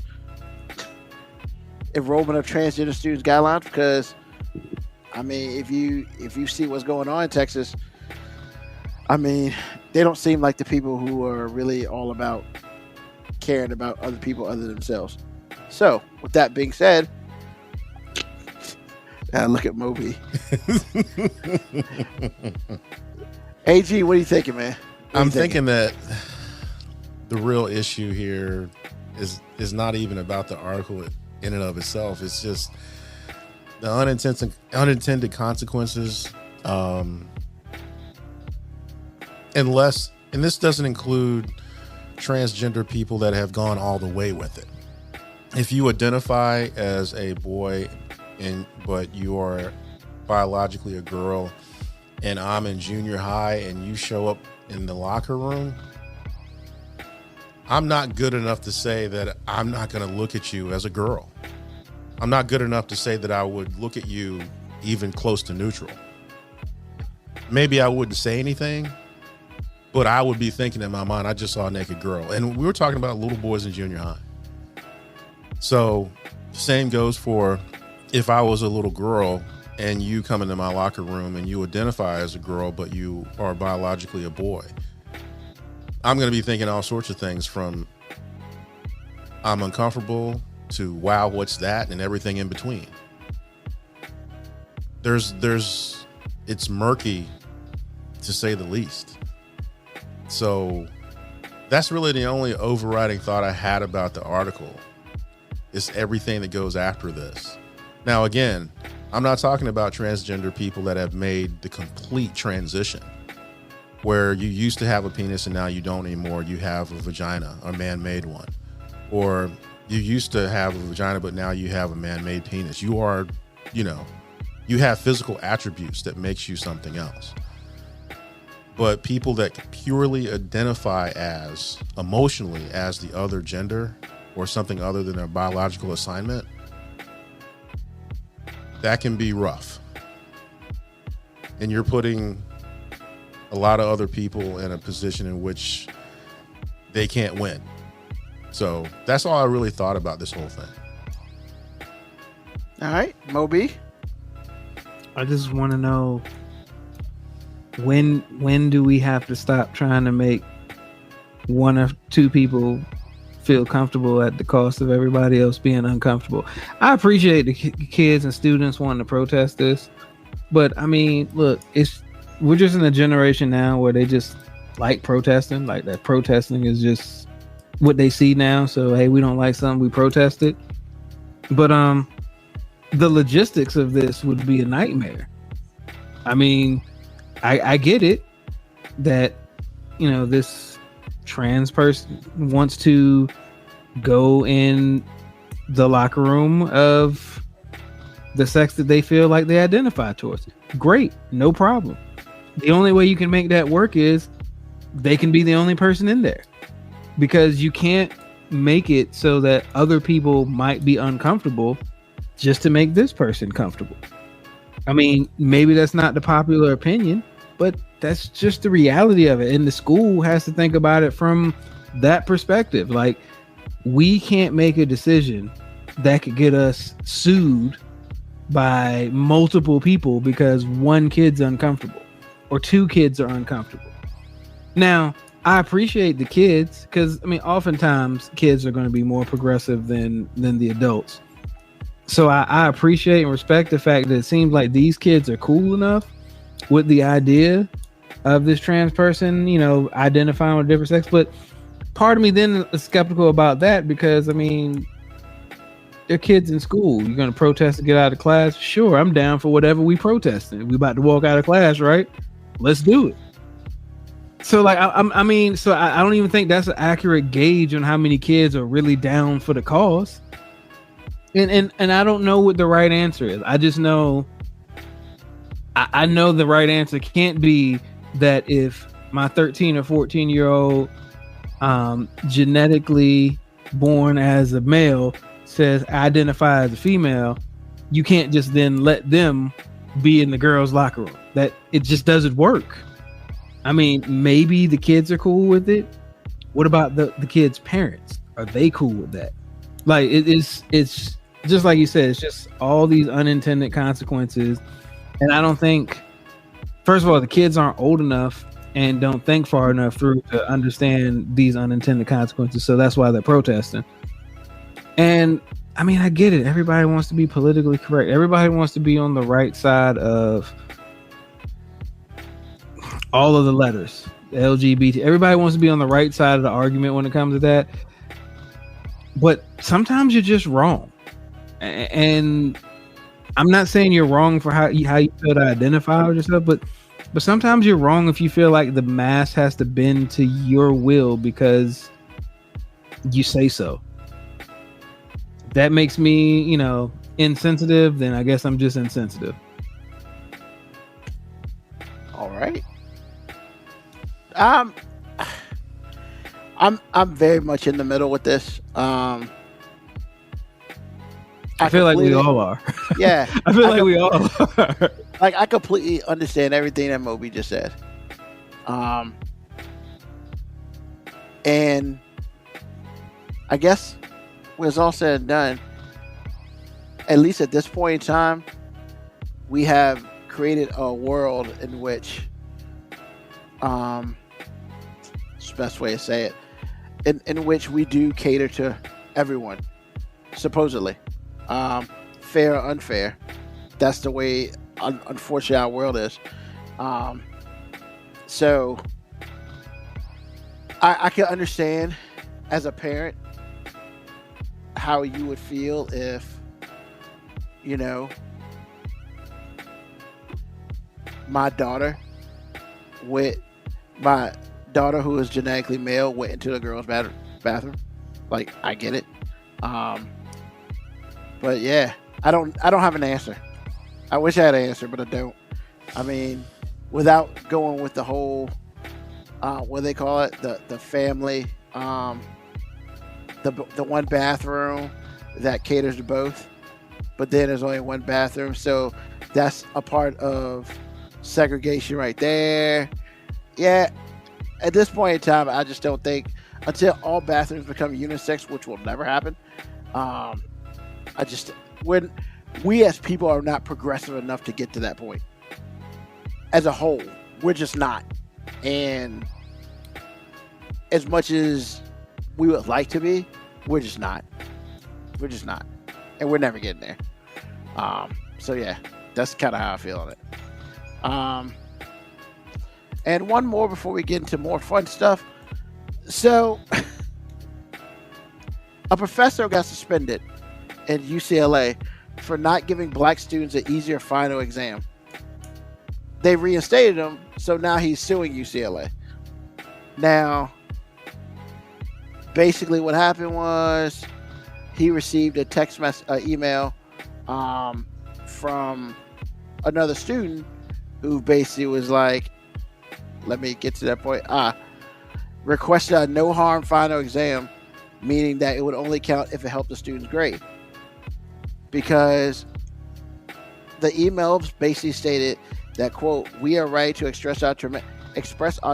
Enrollment of transgender students guidelines, because I mean, if you see what's going on in Texas, I mean, they don't seem like the people who are really all about caring about other people other than themselves. So, with that being said, look at Moby. AG, what are you thinking, man? I'm thinking that the real issue here is not even about the article in and of itself. It's just the unintended consequences. Unless, and this doesn't include transgender people that have gone all the way with it. If you identify as a boy but you are biologically a girl, and I'm in junior high and you show up in the locker room, I'm not good enough to say that I'm not going to look at you as a girl. I'm not good enough to say that I would look at you even close to neutral. Maybe I wouldn't say anything, but I would be thinking in my mind, I just saw a naked girl. And we were talking about little boys in junior high. So same goes for if I was a little girl and you come into my locker room and you identify as a girl, but you are biologically a boy, I'm going to be thinking all sorts of things, from I'm uncomfortable to wow, what's that, and everything in between. It's murky, to say the least. So that's really the only overriding thought I had about the article. It's everything that goes after this. Now, again, I'm not talking about transgender people that have made the complete transition, where you used to have a penis and now you don't anymore. You have a vagina, a man-made one. Or you used to have a vagina, but now you have a man-made penis. You are, you have physical attributes that makes you something else. But people that purely identify as, emotionally, as the other gender or something other than their biological assignment, that can be rough. And you're putting a lot of other people in a position in which they can't win. So that's all I really thought about this whole thing. All right, Moby. I just want to know, when do we have to stop trying to make one or two people feel comfortable at the cost of everybody else being uncomfortable? I appreciate the kids and students wanting to protest this, but I mean, look, we're just in a generation now where they just like protesting, like that protesting is just what they see now. So, hey, we don't like something, we protest it. But the logistics of this would be a nightmare. I mean, I get it that, this trans person wants to go in the locker room of the sex that they feel like they identify towards. Great, no problem. The only way you can make that work is they can be the only person in there, because you can't make it so that other people might be uncomfortable just to make this person comfortable. I mean, maybe that's not the popular opinion, but that's just the reality of it. And the school has to think about it from that perspective. Like, we can't make a decision that could get us sued by multiple people because one kid's uncomfortable or two kids are uncomfortable. Now, I appreciate the kids, because I mean, oftentimes kids are going to be more progressive than the adults. So I appreciate and respect the fact that it seems like these kids are cool enough with the idea of this trans person, identifying with a different sex. But part of me then is skeptical about that, because I mean, they're kids in school. You're going to protest to get out of class? Sure, I'm down for whatever we protesting. We about to walk out of class, right? Let's do it. So like, I don't even think that's an accurate gauge on how many kids are really down for the cause. And I don't know what the right answer is. I just know, I know the right answer can't be that if my 13 or 14 year old genetically born as a male says I identify as a female, you can't just then let them be in the girls' locker room. That it just doesn't work. I mean, maybe the kids are cool with it. What about the kids' parents? Are they cool with that? Like, it's just like you said, it's just all these unintended consequences. And I don't think, first of all, the kids aren't old enough and don't think far enough through to understand these unintended consequences. So that's why they're protesting. And I mean, I get it. Everybody wants to be politically correct. Everybody wants to be on the right side of all of the letters. LGBT. Everybody wants to be on the right side of the argument when it comes to that. But sometimes you're just wrong. And I'm not saying you're wrong for how you feel to identify with yourself, but sometimes you're wrong if you feel like the mass has to bend to your will because you say so. If that makes me, insensitive, then I guess I'm just insensitive. All right. I'm very much in the middle with this. I feel like we all are. Yeah. I feel like we all are. Like, I completely understand everything that Moby just said. And I guess when it's all said and done, at least at this point in time, we have created a world in which, it's the best way to say it, in which we do cater to everyone, supposedly. Fair or unfair. That's the way, unfortunately, our world is. So I can understand as a parent how you would feel if, my daughter who is genetically male went into the girl's bathroom. Like, I get it. But yeah, I don't have an answer. I wish I had an answer, but I don't. I mean, without going with the whole, what they call it, the family, the one bathroom that caters to both, but then there's only one bathroom, so that's a part of segregation right there. Yeah, at this point in time, I just don't think, until all bathrooms become unisex, which will never happen, when we as people are not progressive enough to get to that point. As a whole, we're just not. And as much as we would like to be, we're just not. We're just not. And we're never getting there. So yeah, that's kind of how I feel on it. And one more before we get into more fun stuff. So a professor got suspended in UCLA for not giving black students an easier final exam. They reinstated him, so now he's suing UCLA. Now, basically what happened was he received a text email from another student who basically was like, let me get to that point. Requested a no harm final exam, meaning that it would only count if it helped the student's grade. Because the emails basically stated that, quote, we are ready to express our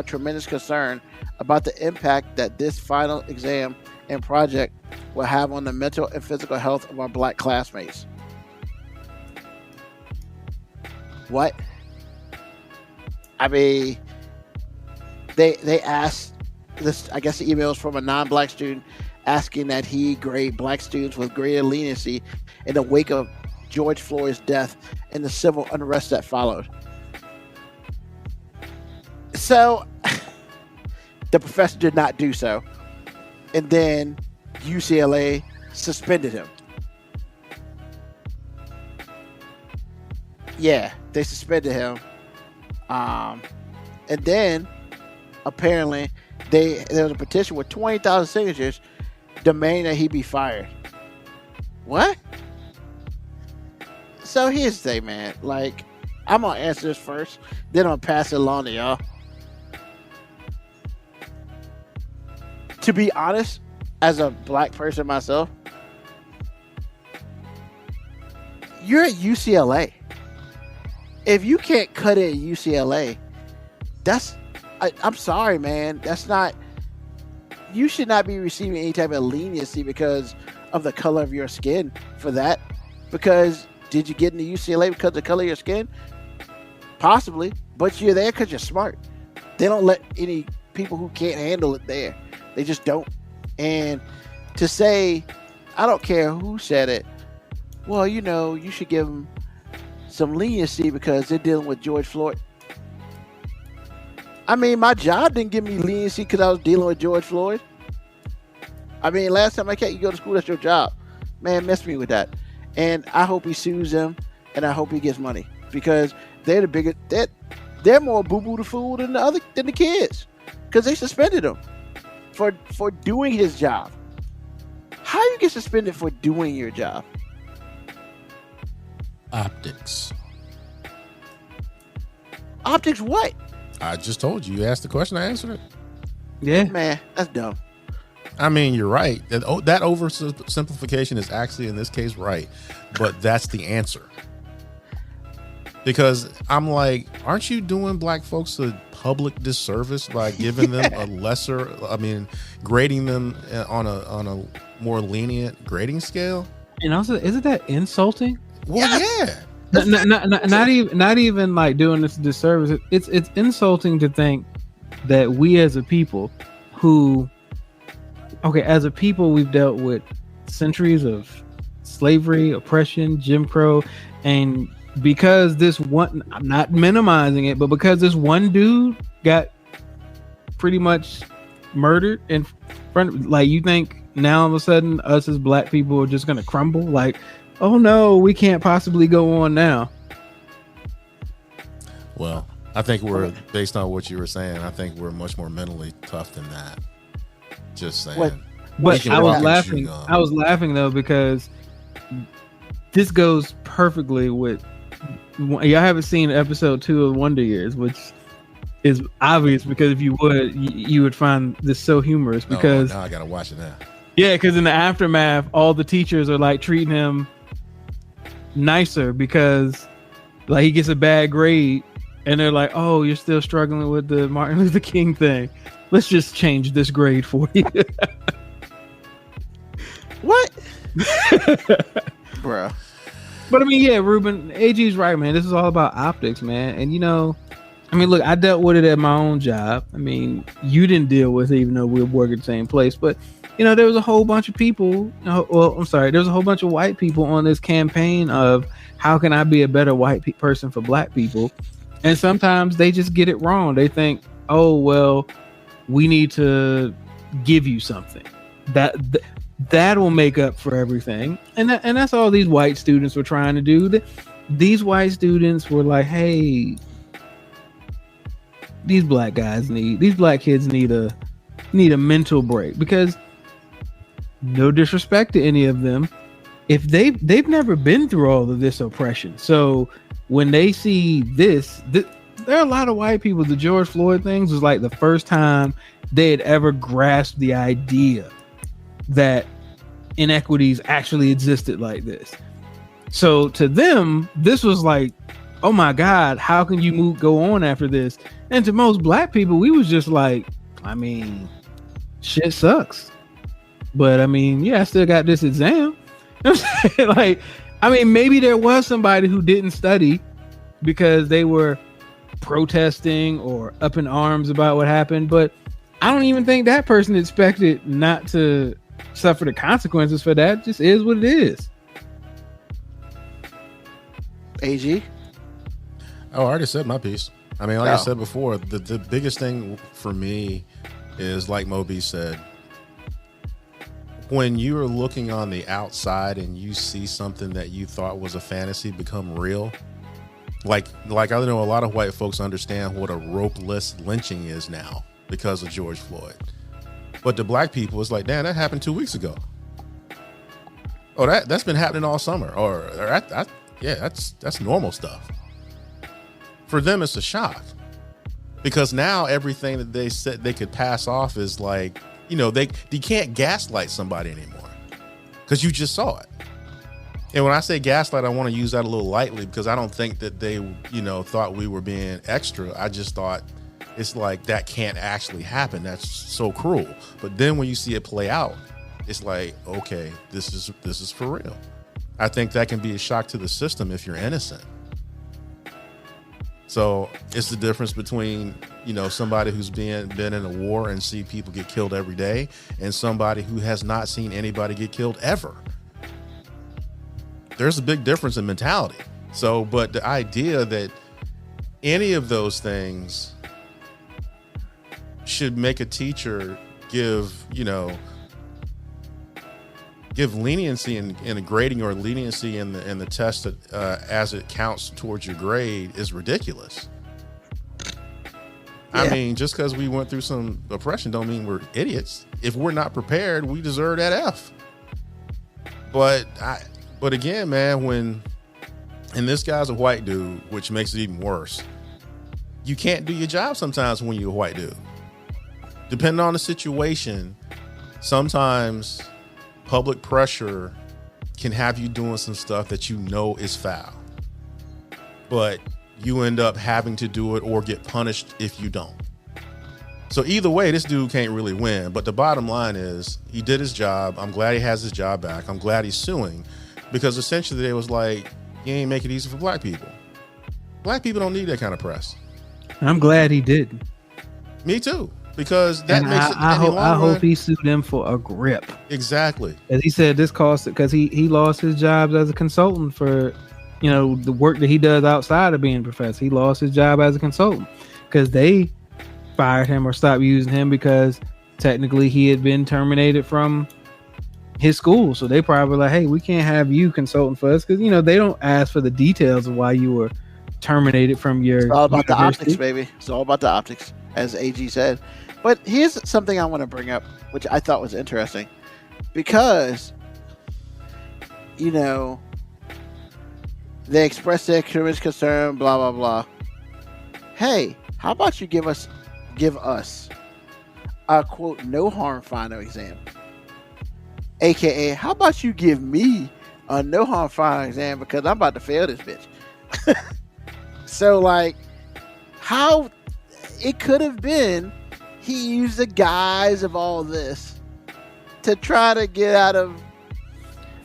tremendous concern about the impact that this final exam and project will have on the mental and physical health of our black classmates. What? I mean, they asked this, I guess the email is from a non-black student asking that he grade black students with greater leniency in the wake of George Floyd's death and the civil unrest that followed. So the professor did not do so. And then UCLA suspended him. Yeah, they suspended him. And then apparently there was a petition with 20,000 signatures demanding that he be fired. What? So here's the thing, man. Like, I'm gonna answer this first, then I'm gonna pass it along to y'all. To be honest, as a black person myself, you're at UCLA. If you can't cut it at UCLA, I'm sorry, man. You should not be receiving any type of leniency because of the color of your skin for that. Because did you get into UCLA because of the color of your skin? Possibly, but you're there because you're smart. They don't let any people who can't handle it there. They just don't. And to say, I don't care who said it, well, you should give them some leniency because they're dealing with George Floyd. I mean, my job didn't give me leniency because I was dealing with George Floyd. I mean, last time I can't you go to school, that's your job. Man, mess me with that. And I hope he sues them, and I hope he gets money because they're the biggest. They're more boo boo the fool than the kids because they suspended him for doing his job. How you get suspended for doing your job? Optics. Optics what? I just told you. You asked the question, I answered it. Yeah. Man, that's dumb. I mean, you're right. That oversimplification is actually in this case right, but that's the answer. Because I'm like, aren't you doing black folks a public disservice by giving them a lesser? I mean, grading them on a more lenient grading scale. And also, isn't that insulting? Well, yeah. Not even like doing this disservice. It's insulting to think that we as a people as a people, we've dealt with centuries of slavery, oppression, Jim Crow, and because this one, I'm not minimizing it, but because this one dude got pretty much murdered in front of, like, you think now all of a sudden us as black people are just going to crumble? Like, oh no, we can't possibly go on now. Well, I think we're, based on what you were saying, I think we're much more mentally tough than that. Just saying. But I was laughing. I was laughing though because this goes perfectly with. Y'all haven't seen episode 2 of Wonder Years, which is obvious because if you would, you would find this so humorous. Because now I gotta watch it now. Yeah, because in the aftermath, all the teachers are like treating him nicer because like he gets a bad grade, and they're like, "Oh, you're still struggling with the Martin Luther King thing. Let's just change this grade for you." What? Bruh. But I mean, yeah, Ruben, AG's right, man. This is all about optics, man. And you know, I mean, look, I dealt with it at my own job. I mean, you didn't deal with it, even though we work at the same place. But you know, there was a whole bunch of people. There was a whole bunch of white people on this campaign of how can I be a better white person for black people? And sometimes they just get it wrong. They think, oh well, we need to give you something that will make up for everything, and that's all these white students were trying to do. These white students were like, hey, these black kids need a mental break, because no disrespect to any of them, if they've never been through all of this oppression. So when they see this, there are a lot of white people. The George Floyd things was like the first time they had ever grasped the idea that inequities actually existed like this. So to them, this was like, oh my God, how can you go on after this? And to most black people, we was just like, I mean, shit sucks. But I mean, yeah, I still got this exam. You know what I'm saying? Like, I mean, maybe there was somebody who didn't study because they were protesting or up in arms about what happened, but I don't even think that person expected not to suffer the consequences for that. It just is what it is. AG? Oh, I already said my piece. I mean, like I said before, the biggest thing for me is, like Moby said, when you are looking on the outside and you see something that you thought was a fantasy become real, like I know a lot of white folks understand what a ropeless lynching is now because of George Floyd. But to black people, it's like, damn, that happened 2 weeks ago. Oh, that's been happening all summer. That's normal stuff. For them, it's a shock because now everything that they said they could pass off is like, you know, you can't gaslight somebody anymore because you just saw it. And when I say gaslight, I want to use that a little lightly because I don't think that they, you know, thought we were being extra. I just thought it's like that can't actually happen. That's so cruel. But then when you see it play out, it's like, okay, this is for real. I think that can be a shock to the system if you're innocent. So it's the difference between, you know, somebody who's been in a war and see people get killed every day and somebody who has not seen anybody get killed ever. There's a big difference in mentality. So, but the idea that any of those things should make a teacher give leniency in a grading or leniency in the test as it counts towards your grade is ridiculous. Yeah. I mean, just because we went through some oppression don't mean we're idiots. If we're not prepared, we deserve that F. But again, man, and this guy's a white dude, which makes it even worse. You can't do your job sometimes when you're a white dude. Depending on the situation, sometimes public pressure can have you doing some stuff that you know is foul. But you end up having to do it or get punished if you don't. So either way, this dude can't really win. But the bottom line is he did his job. I'm glad he has his job back. I'm glad he's suing, because essentially it was like, you ain't make it easy for black people. Black people don't need that kind of press. I'm glad he didn't. Me too, because that makes it. I hope he sued them for a grip. Exactly. As he said, this cost, because he lost his jobs as a consultant for, the work that he does outside of being a professor. He lost his job as a consultant because they fired him or stopped using him because technically he had been terminated from his school. So they probably were like, hey, we can't have you consulting for us, because they don't ask for the details of why you were terminated from your It's all about university. the optics, baby. It's all about the optics, as AG said. But here's something I want to bring up, which I thought was interesting, because they expressed their tremendous concern, blah blah blah. Hey, how about you give us a quote no harm final exam, aka how about you give me a no harm final exam because I'm about to fail this bitch. So like, how it could have been he used the guise of all this to try to get out of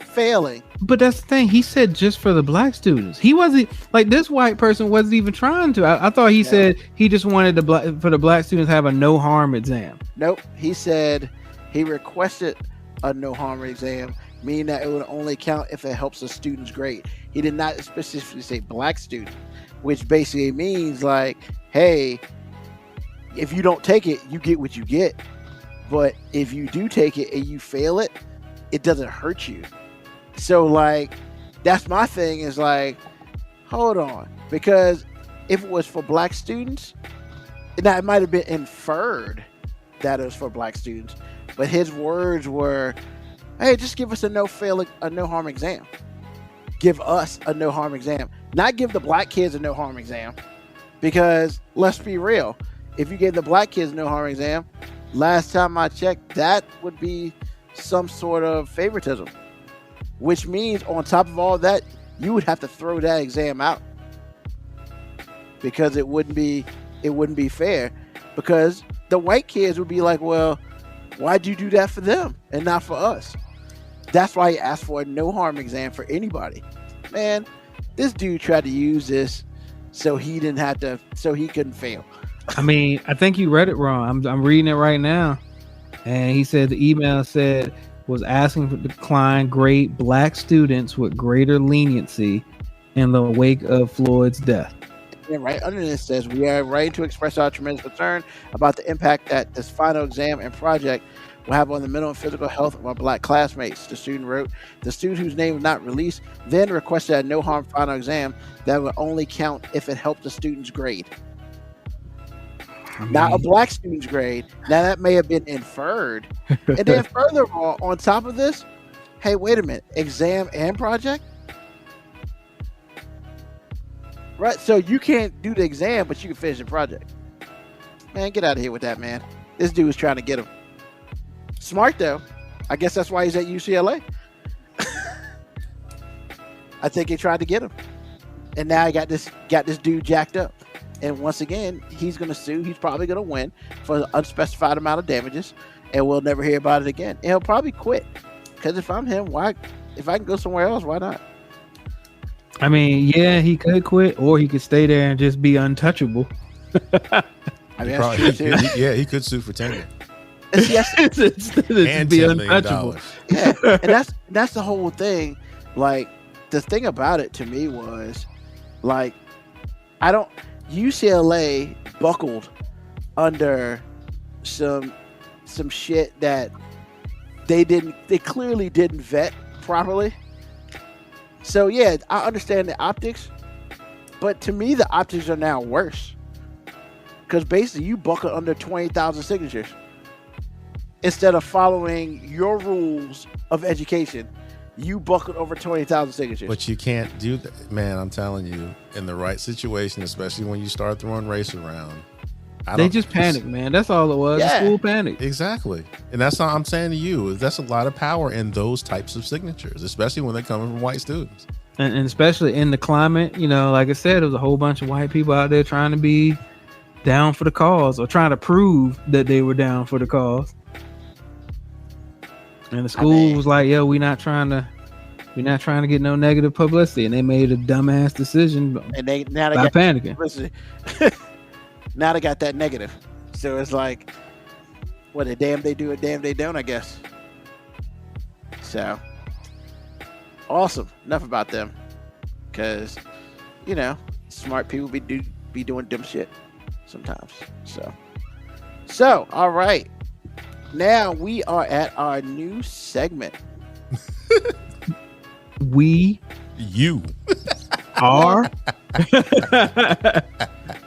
failing. But that's the thing. He said just for the black students. He wasn't like, this white person wasn't even trying to. I thought he said he just wanted for the black students to have a no harm exam. Nope. He said he requested a no harm exam, meaning that it would only count if it helps the student's grade. He did not specifically say black student, which basically means like, hey, if you don't take it, you get what you get. But if you do take it and you fail it, it doesn't hurt you. So like, that's my thing, is like, hold on, because if it was for black students, now it might have been inferred that it was for black students, but his words were, hey, just give us a no harm exam. Give us a no harm exam, not give the black kids a no harm exam, because let's be real, if you gave the black kids no harm exam, last time I checked, that would be some sort of favoritism. Which means on top of all that, you would have to throw that exam out, because it wouldn't be fair, because the white kids would be like, well, why'd you do that for them and not for us? That's why he asked for a no harm exam for anybody. Man, this dude tried to use this so he couldn't fail. I mean, I think you read it wrong. I'm reading it right now. And he said the email was asking for decline grade black students with greater leniency in the wake of Floyd's death. And right under this says, we are writing to express our tremendous concern about the impact that this final exam and project will have on the mental and physical health of our black classmates. The student wrote, the student whose name was not released then requested a no harm final exam that would only count if it helped the student's grade. Not a black student's grade. Now that may have been inferred. And then furthermore, on top of this, hey, wait a minute, exam and project? Right, so you can't do the exam, but you can finish the project. Man, get out of here with that, man. This dude was trying to get him. Smart though. I guess that's why he's at UCLA. I think he tried to get him. And now he got this dude jacked up. And once again, he's going to sue. He's probably going to win for an unspecified amount of damages, and we'll never hear about it again. And he'll probably quit, because if I'm him, if I can go somewhere else, why not? I mean, yeah, he could quit, or he could stay there and just be untouchable. I mean, that's true too. He could sue for tenure. Yes, And be $10 million. untouchable. yeah, and that's the whole thing. Like, the thing about it to me was, like, UCLA buckled under some shit that they clearly didn't vet properly. So yeah, I understand the optics, but to me the optics are now worse because basically you bucket under 20,000 signatures instead of following your rules of education. You bucket over 20,000 signatures. But you can't do that, man. I'm telling you, in the right situation, especially when you start throwing race around, they just panicked, man. That's all it was. Yeah. The school panic. Exactly. And that's all I'm saying to you is that's a lot of power in those types of signatures, especially when they're coming from white students. And especially in the climate, you know, like I said, there was a whole bunch of white people out there trying to be down for the cause or trying to prove that they were down for the cause. And the school was like, yo, we're not trying to get no negative publicity. And they made a dumbass decision And now they by got panicking. publicity. Now they got that negative. So it's like, what a damn they do, a damn they don't, I guess. So awesome. Enough about them. Because, you know, smart people be doing dumb shit sometimes. So all right. Now we are at our new segment. You. Are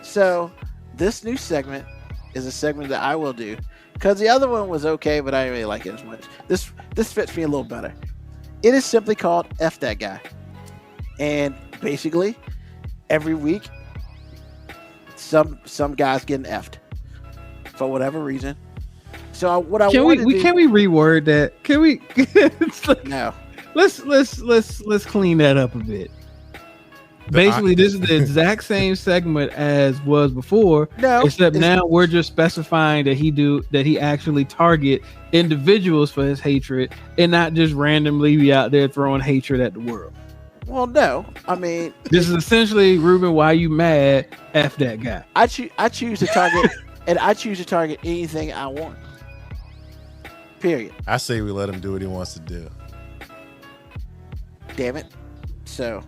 So this new segment is a segment that I will do because the other one was okay, but I didn't really like it as much. This fits me a little better. It is simply called F That Guy. And basically, every week, some guy's getting F'd for whatever reason. So what I can want we to do, can we reword that? Can we? no. Let's clean that up a bit. Basically, this is the exact same segment as was before, No, except now we're just specifying that he actually target individuals for his hatred and not just randomly be out there throwing hatred at the world. Well, no. I mean, This is essentially, Ruben, why you mad? F that guy. I choose to target, and I choose to target anything I want. Period. I say we let him do what he wants to do. Damn it. So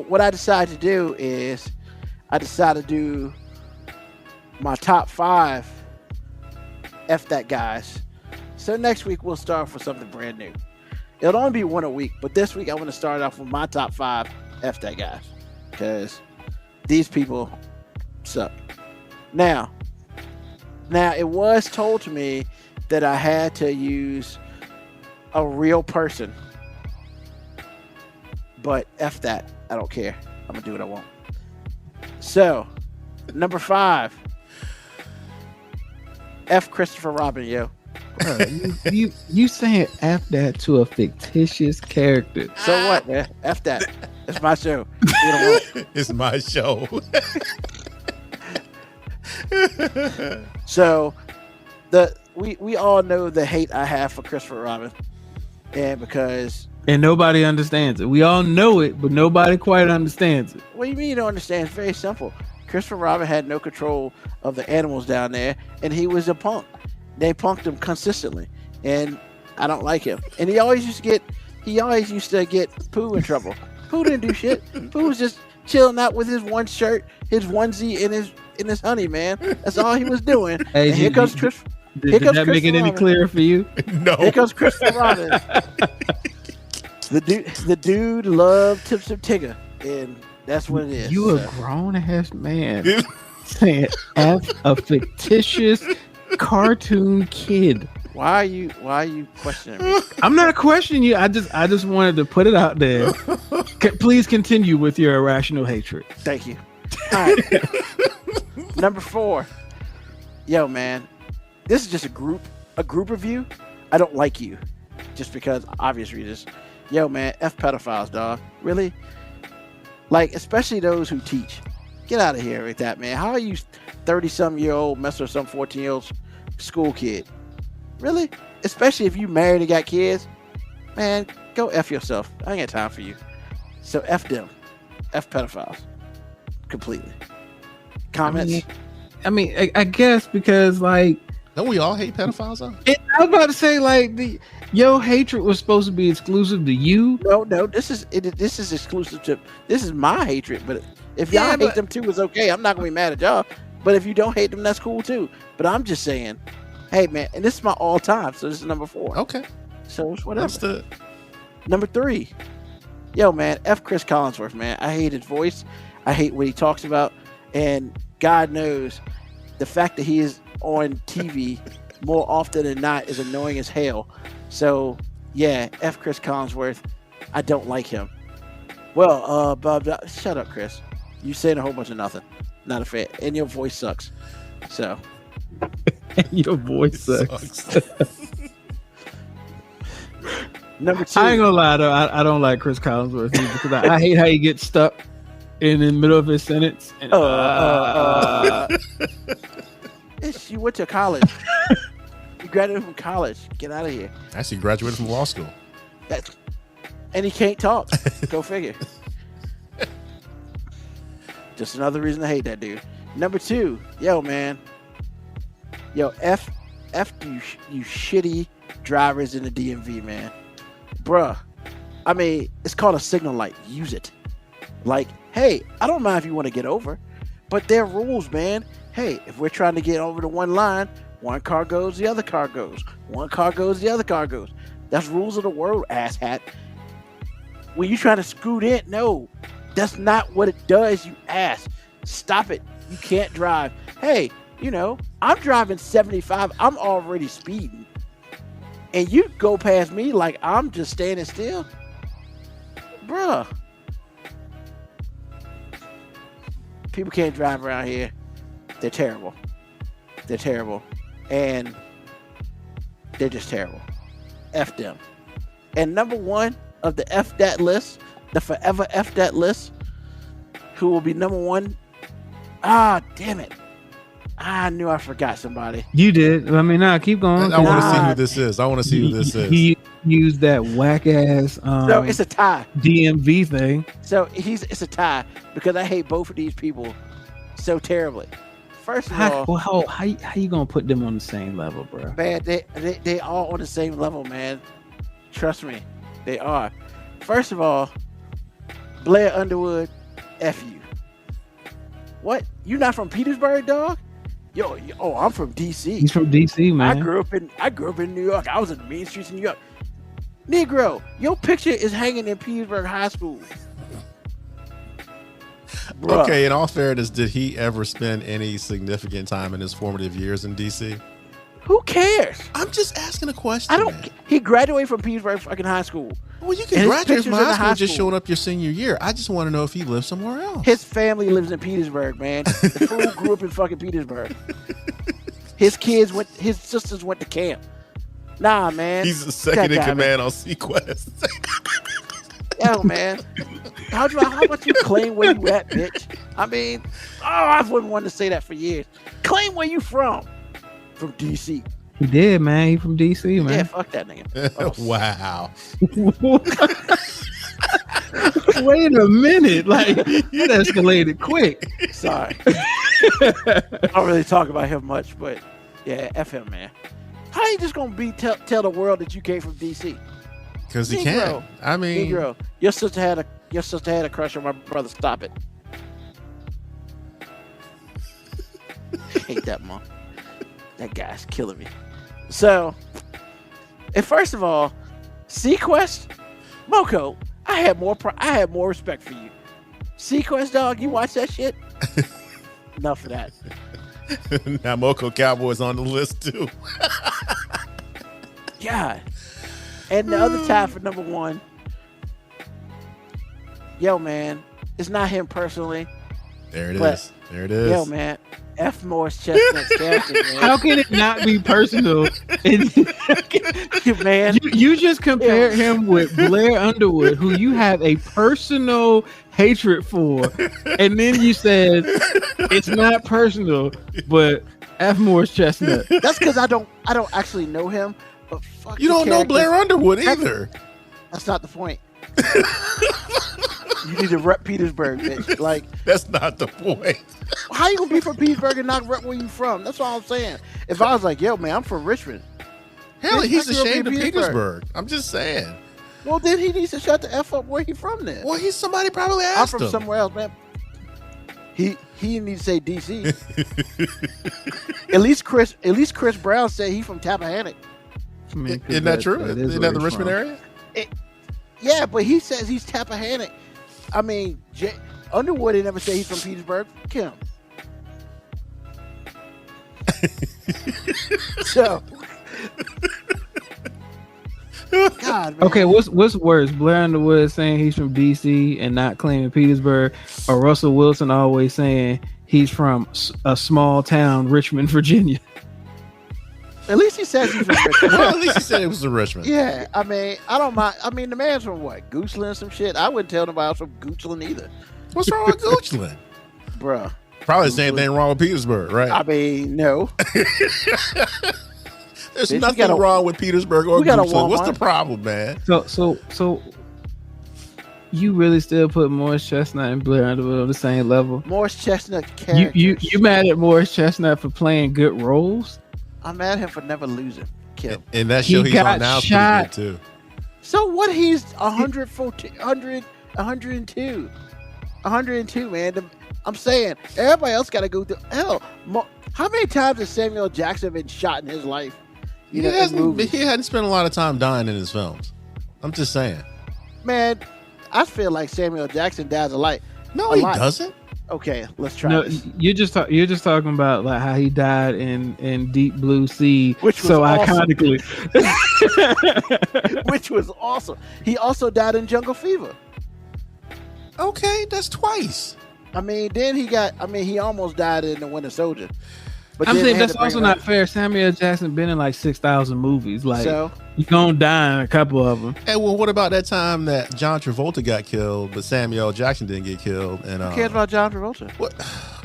what I decided to do is I decided to do my top 5 F that guys. So next week we'll start off with something brand new. It'll only be one a week, but this week I want to start off with my top 5 F that guys because these people suck. Now it was told to me that I had to use a real person. But F that. I don't care. I'm going to do what I want. So, number 5. F Christopher Robin, yo. You saying F that to a fictitious character. So what, man? F that. It's my show. Do what I want. It's my show. So, we all know the hate I have for Christopher Robin. And because... And nobody understands it. We all know it, but nobody quite understands it. What do you mean you don't understand? It's very simple. Christopher Robin had no control of the animals down there, and he was a punk. They punked him consistently, and I don't like him. And he always used to get Pooh in trouble. Pooh didn't do shit. Pooh was just chilling out with his one shirt, his onesie, and his honey, man. That's all he was doing. Hey, and here comes Chris. Did that make it any clearer for you? No. Here comes Christopher Robin. The dude loved Tips of Tigger, and that's what it is. You a grown ass man saying F a fictitious cartoon kid. Why are you questioning me? I'm not questioning you. I just wanted to put it out there. Please continue with your irrational hatred. Thank you. All right. Number 4. Yo, man, this is just a group review. I don't like you, just because obvious reasons. Yo, man, F pedophiles, dog. Really? Like, especially those who teach. Get out of here with that, man. How are you 30-some-year-old messing with some 14-year-old school kid? Really? Especially if you married and got kids? Man, go F yourself. I ain't got time for you. So F them. F pedophiles. Completely. Comments? I mean, I guess because, like... Don't we all hate pedophiles, though? I was about to say, like, your hatred was supposed to be exclusive to you. No, this is exclusive to... This is my hatred, but if y'all hate them too, it's okay. I'm not going to be mad at y'all. But if you don't hate them, that's cool too. But I'm just saying, hey man, and this is my all time, so this is number 4. Okay. So it's whatever. Understood. Number 3, yo man, F Chris Collinsworth, man. I hate his voice. I hate what he talks about, and God knows the fact that he is on TV more often than not is annoying as hell. So yeah, F Chris Collinsworth. I don't like him. Well, shut up, Chris. You saying a whole bunch of nothing. Not a fan, and your voice sucks. So Your voice sucks. Number 2. I ain't gonna lie though, I don't like Chris Collinsworth either, because I hate how he gets stuck in the middle of his sentence. And, You went to college. You graduated from college. Get out of here. Actually, graduated from law school. And he can't talk. Go figure. Just another reason to hate that dude. Number 2, yo man, F you shitty drivers in the DMV, man. Bruh, I mean, it's called a signal light. Use it. Like, hey, I don't mind if you want to get over, but there are rules, man. Hey, if we're trying to get over to one line, one car goes, the other car goes. One car goes, the other car goes. That's rules of the world, asshat. When you try to scoot in, no, that's not what it does, you ass. Stop it. You can't drive. Hey, I'm driving 75. I'm already speeding. And you go past me like I'm just standing still. Bruh. People can't drive around here. They're terrible. They're terrible. And they're just terrible. F them. And number 1 of the F that list, the forever F that list, who will be number 1. Damn it. I knew I forgot somebody. You did. I mean, keep going. I want to see who this is. I want to see who this is. He used that whack ass. So it's a tie. DMV thing. So it's a tie because I hate both of these people so terribly. First of all, how you gonna put them on the same level, bro? Man, they all on the same level, man. Trust me, they are. First of all, Blair Underwood, F you. What? You not from Petersburg, dog? I'm from DC. He's from DC, man. I grew up in New York. I was in the main streets of New York. Negro, your picture is hanging in Petersburg High School. Bruh. Okay, in all fairness, did he ever spend any significant time in his formative years in DC? Who cares? I'm just asking a question. He graduated from Petersburg fucking high school. Well, you can graduate from high school just showing up your senior year. I just want to know if he lives somewhere else. His family lives in Petersburg, man. The fool grew up in fucking Petersburg. His sisters went to camp. Nah, man. He's the second in command on Sequest. Yo, man. How about you claim where you at, bitch? I mean, I've been wanting to say that for years. Claim where you from. From DC. He did, man. He from DC, man. Yeah, fuck that nigga. Wow. Wait a minute. Like, it escalated quick. Sorry. I don't really talk about him much, but yeah, F him, man. How you just gonna tell the world that you came from DC? Because he can't. I mean, Negro, your sister had a crush on my brother. Stop it. I hate that mom. That guy's killing me. So, and first of all, Sequest, Moko, I had more respect for you. Sequest, dog, you watch that shit? Enough of that. Now Moko Cowboy's on the list too. God. And the other tie for number 1. Yo, man, it's not him personally. There it is. There it is. Yo, man, F. Morris Chestnut's character, man. How can it not be personal? Man, you just compared him with Blair Underwood, who you have a personal hatred for, and then you said it's not personal, but F. Morris Chestnut. That's because I don't actually know him. But fuck, you don't know Blair Underwood either. That's not the point. You need to rep Petersburg, bitch. Like, that's not the point. How you gonna be from Petersburg and not rep where you from? That's all I'm saying. If I was like, yo, man, I'm from Richmond. Hell, he's ashamed of Petersburg. I'm just saying. Well, then he needs to shut the F up where he from then. Well, somebody probably asked him. I'm from somewhere else, man. He didn't need to say DC. At least Chris Brown said he from Tappahannock. I mean, 'cause Isn't that true? is Isn't where that the he's Richmond from. area? Yeah, but he says he's Tappahannock. I mean, Underwood ain't never say he's from Petersburg. Kim. So, God, man. Okay, what's worse, Blair Underwood saying he's from DC and not claiming Petersburg, or Russell Wilson always saying he's from a small town, Richmond, Virginia? At least he says he's from Richmond. Well, at least he said it was the Richmond. Yeah, I mean, I don't mind. I mean, the man's from what? Goochland or some shit? I wouldn't tell nobody else from Goochland either. What's wrong with Goochland? Bruh. Probably the same thing wrong with Petersburg, right? I mean, no. There's Bitch, we nothing got a- wrong with Petersburg or we got a Goochland. What's the Walmart. problem, man? So you really still put Morris Chestnut and Blair Underwood on the same level? Morris Chestnut characters. You mad at Morris Chestnut for playing good roles? I'm mad at him for never losing. Kim. And that show He he's got on now is shot. pretty good too. So what? He's 114, 102. 102, man. I'm saying everybody else got to go through hell. How many times has Samuel Jackson been shot in his life? He in movies? hadn't spent a lot of time dying in his films. I'm just saying. Man, I feel like Samuel Jackson dies a lot. No, A he lot. doesn't. Okay, let's try No, this. you're just talking about like how he died in Deep Blue Sea, Which was so awesome. iconically. Which was awesome. He also died in Jungle Fever. Okay, that's twice. I mean, then he almost died in The Winter Soldier. But I'm then saying they had that's to bring also him not back. fair. Samuel Jackson been in like 6,000 movies. Like So, you gonna die in a couple of them. Hey, well, what about that time that John Travolta got killed, but Samuel Jackson didn't get killed? And who cares about John Travolta? what?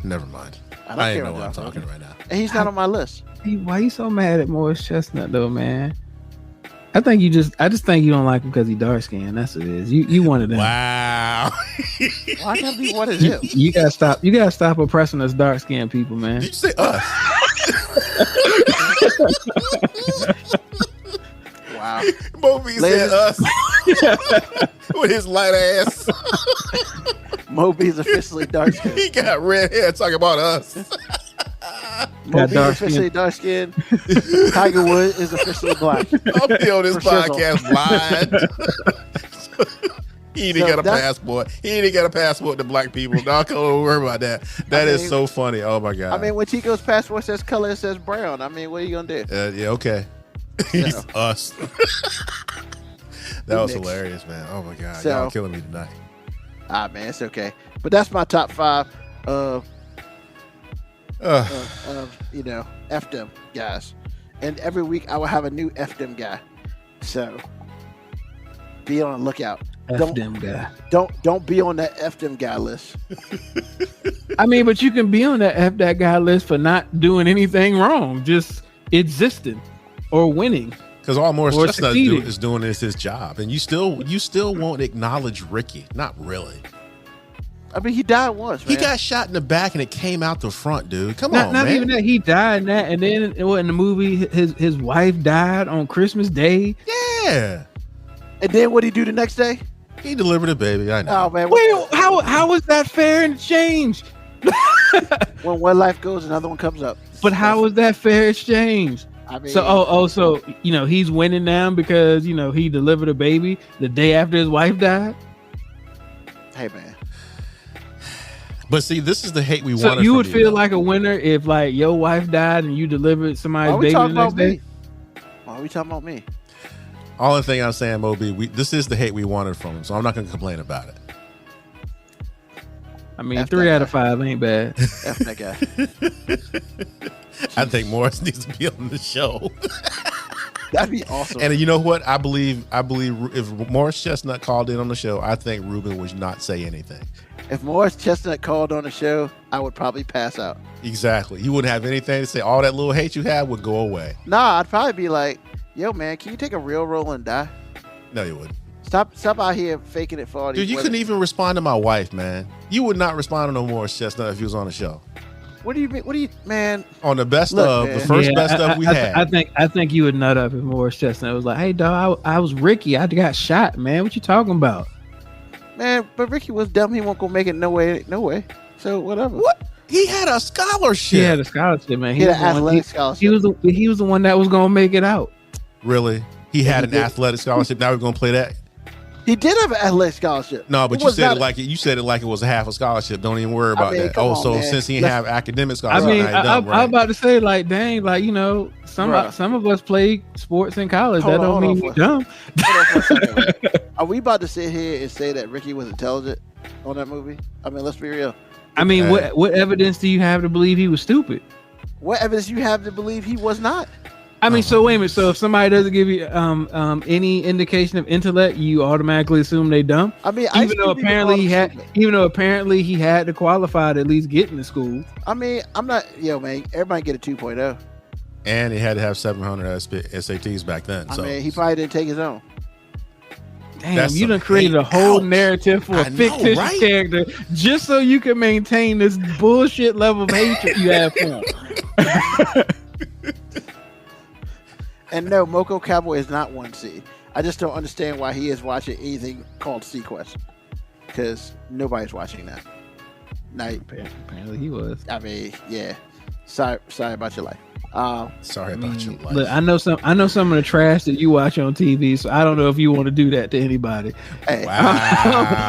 Never mind. I don't I ain't care know what I'm about John talking Travolta. right now. And he's not on my list. Why you so mad at Morris Chestnut though, man? I just think you don't like him because he dark skinned. That's what it is. You wanted him. Wow. Why can't be one of You, him? you gotta stop. You gotta stop oppressing us dark skinned people, man. Did you say us? Wow. Moby said Ladies- us with his light ass. Moby's officially dark skinned. He got red hair talking about us. Moby's dark officially skin. dark skinned. Tiger Woods is officially black. I'll be on this For shizzle. podcast blind. He didn't So get a that's- passport. He didn't get a passport to black people. Don't worry about that. That is mean- so funny. Oh my god. I mean, when Chico's passport says color, it says brown. I mean, what are you gonna do? yeah, okay. He's So- us. That was Mixed. hilarious, man. Oh my god, So- y'all killing me tonight. Ah, man, it's okay. But that's my top 5 of F them guys. And every week I will have a new F them guy. So be on the lookout. F Don't- them guy. Don't be on that F them guy list. I mean, but you can be on that F that guy list for not doing anything wrong, just existing or winning. Because all Morris Or Chestnut succeeding. is doing is his job, and you still won't acknowledge Ricky. Not really. I mean, he died once, He man. got shot in the back, and it came out the front, dude. Come on, Not man. even that, he died in that, and then in the movie, his wife died on Christmas Day. Yeah, And then what he do the next day? he delivered a baby. I know. Oh man, Wait, how is that fair in exchange? when one life goes, another one comes up. But how is that fair exchange? I mean, So so he's winning now because he delivered a baby the day after his wife died. hey man, But see, this is the hate we So wanted. you from would feel though. like a winner if like your wife died and you delivered why somebody's are we baby the talking next about day. me? Why are we talking about me? All the thing I'm saying, Moby, this is the hate we wanted from him, so I'm not going to complain about it. I mean, F 3 that out of 5 ain't bad. F that guy. I think Morris needs to be on the show. That'd be awesome. And you know what? I believe if Morris Chestnut called in on the show, I think Ruben would not say anything. If Morris Chestnut called on the show, I would probably pass out. Exactly. You wouldn't have anything to say. All that little hate you have would go away. Nah, I'd probably be like, "Yo, man, can you take a real role and die? No, you wouldn't. Stop out here faking it for all these Dude, you women." couldn't even respond to my wife, man. You would not respond to no Morris Chestnut if he was on the show. What do you mean? What do you, man? On the best Look, of, man. the first Yeah, best of we had. I think you would nut up if Morris Chestnut was like, "Hey, dog, I was Ricky. I got shot, man. What you talking about?" Man, but Ricky was dumb. He won't go make it no way. So whatever. What? He had a scholarship. He had a scholarship, man. He had was an the one- athletic scholarship. He was the one that was gonna make it out. Really? He had he an did. athletic scholarship. Now we're gonna play that. He did have an athletic scholarship. No, but It you was said not it like you said it like it was a half a scholarship. Don't even worry about mean, that. come Oh, on, so man. since he didn't have academic I scholarship, mean, now he don't, I'm about to say, like, dang, like, you know, some Bruh. of us play sports in college. Hold That on, don't hold on mean for you a- dumb. Hold on for a second, man. Are we about to sit here and say that Ricky was intelligent on that movie? I mean, let's be real. I mean, Okay. what evidence do you have to believe he was stupid? What evidence you have to believe he was not? I mean, so wait a minute. So if somebody doesn't give you any indication of intellect, you automatically assume they dumb. I mean, I Even though apparently he had to qualify to at least get into school. I mean, I'm not, man. Everybody get a 2.0. and he had to have 700 SATs back then. So I mean, he probably didn't take his own. Damn, That's you some done created a hate. whole Ouch. narrative for I a know, fictitious right? character just so you can maintain this bullshit level of hatred you have for him. And no, Moko Cowboy is not 1C. I just don't understand why he is watching anything called Sequest. Because nobody's watching that. Night. Apparently he was. I mean, yeah. Sorry about your life. sorry about your life. Look, I know some of the trash that you watch on TV, so I don't know if you want to do that to anybody. Hey, Wow.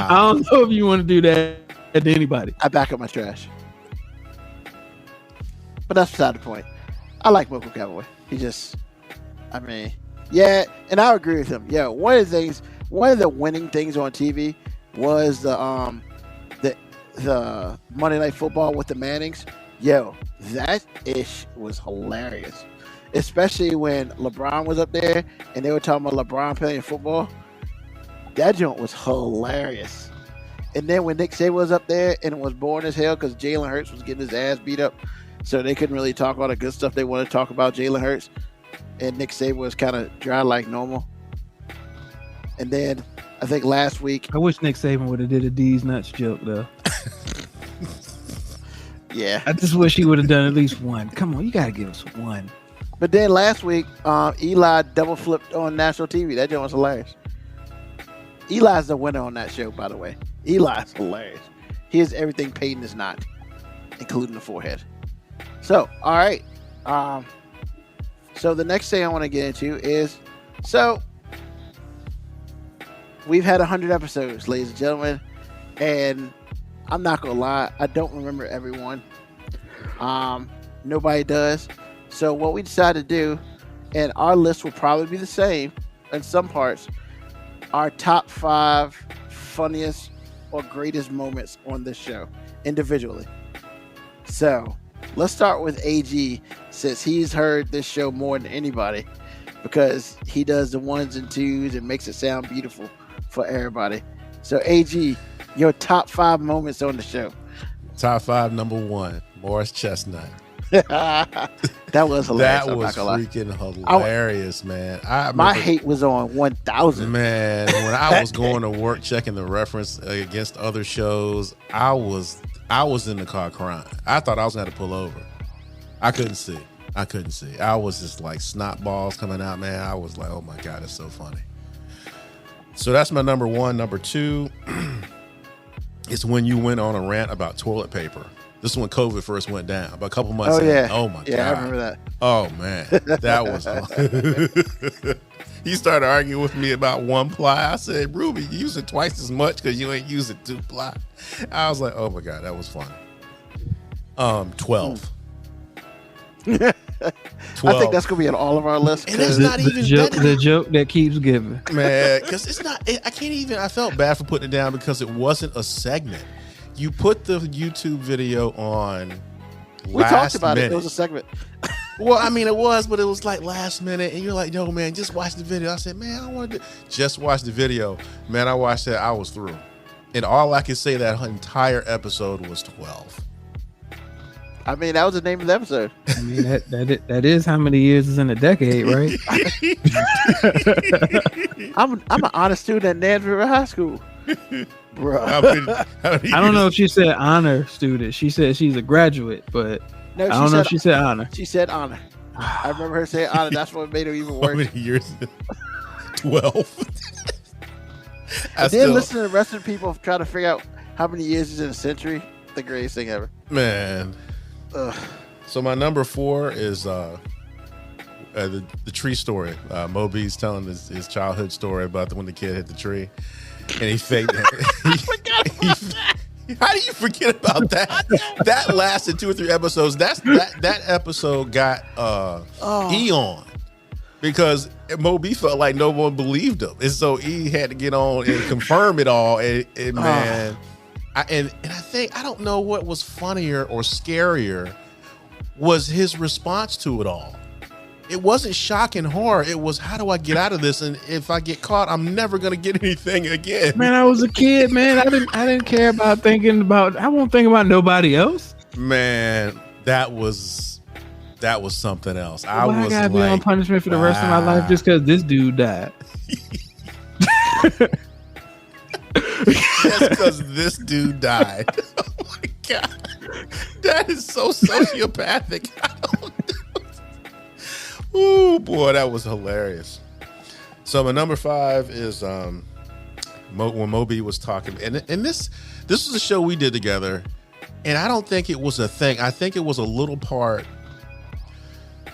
I don't know if you want to do that to anybody. I back up my trash. But that's beside the point. I like Moko Cowboy. He just, I mean, yeah, and I agree with him. Yeah, one of the winning things on TV was the Monday Night Football with the Mannings. Yo, that ish was hilarious, especially when LeBron was up there and they were talking about LeBron playing football. That joint was hilarious. And then when Nick Saban was up there and it was boring as hell because Jalen Hurts was getting his ass beat up, so they couldn't really talk all the good stuff they wanted to talk about Jalen Hurts, and Nick Saban was kind of dry like normal. And then I think last week, I wish Nick Saban would have did a D's nuts joke though. yeah. I just wish he would have done at least one. Come on, you gotta give us one. But then last week, Eli double flipped on national TV. That joint was hilarious. Eli's the winner on that show, by the way. Eli's hilarious. He is everything Peyton is not, including the forehead. So, all right. So the next thing I want to get into is, so we've had 100 episodes, ladies and gentlemen, and I'm not gonna lie, I don't remember everyone. Nobody does. So what we decided to do, and our list will probably be the same in some parts, our top 5 funniest or greatest moments on this show individually. So let's start with AG, since he's heard this show more than anybody, because he does the ones and twos and makes it sound beautiful for everybody. So AG, your top 5 moments on the show. Top 5, number 1, Morris Chestnut. That was hilarious. That I'm was not gonna lie. freaking hilarious, man. I My remember- hate was on 1,000. Man, when I was going to work checking the reference against other shows, I was in the car crying. I thought I was going to pull over. I couldn't see. I was just like snot balls coming out, man. I was like, oh my God, it's so funny. So that's my number 1. Number 2, it's when you went on a rant about toilet paper. This is when COVID first went down, about a couple months Oh, in. yeah. Oh my God. Yeah, I remember that. Oh man, that was. He started arguing with me about 1-ply. I said, "Ruby, you use it twice as much because you ain't using 2-ply." I was like, "Oh my God, that was funny." 12. 12. I think that's gonna be on all of our lists. And that's 'cause- not even The joke that keeps giving. man, because it's not. I can't even. I felt bad for putting it down because it wasn't a segment. You put the YouTube video on. we talked last about minute. it. It was a segment. Well, I mean, it was, but it was like last minute, and you're like, "No, man, just watch the video." I said, "Man, I don't want to just watch the video." Man, I watched that. I was through, and all I could say that entire episode was 12. I mean, that was the name of the episode. I mean, that is how many years is in a decade, right? I'm an honest student at Nance River High School, bro. I don't know if she said honor student. She said she's a graduate, but No, I don't know if she said honor. She said honor. I remember her saying honor. That's what made her even How worse. many years? 12. And then listen to the rest of the people try to figure out how many years is in a century. The greatest thing ever. Man. Ugh. So my number 4 is the tree story. Moby's telling his childhood story about when the kid hit the tree, and he faked it. I forgot about that. How do you forget about that? That lasted 2 or 3 episodes. That episode got E on because Moby felt like no one believed him, and so E had to get on and confirm it all. And man, I think I don't know what was funnier or scarier was his response to it all. It wasn't shock and horror. It was, how do I get out of this? And if I get caught, I'm never gonna get anything again. Man, I was a kid, man. I didn't care about thinking about. I won't think about nobody else. Man, that was something else. I gotta be on punishment for the rest of my life just because this dude died. Just because this dude died. Oh my God, that is so sociopathic. I don't know. Oh boy, that was hilarious. So my number 5 is when Moby was talking, and this was a show we did together, and I don't think it was a thing. I think it was a little part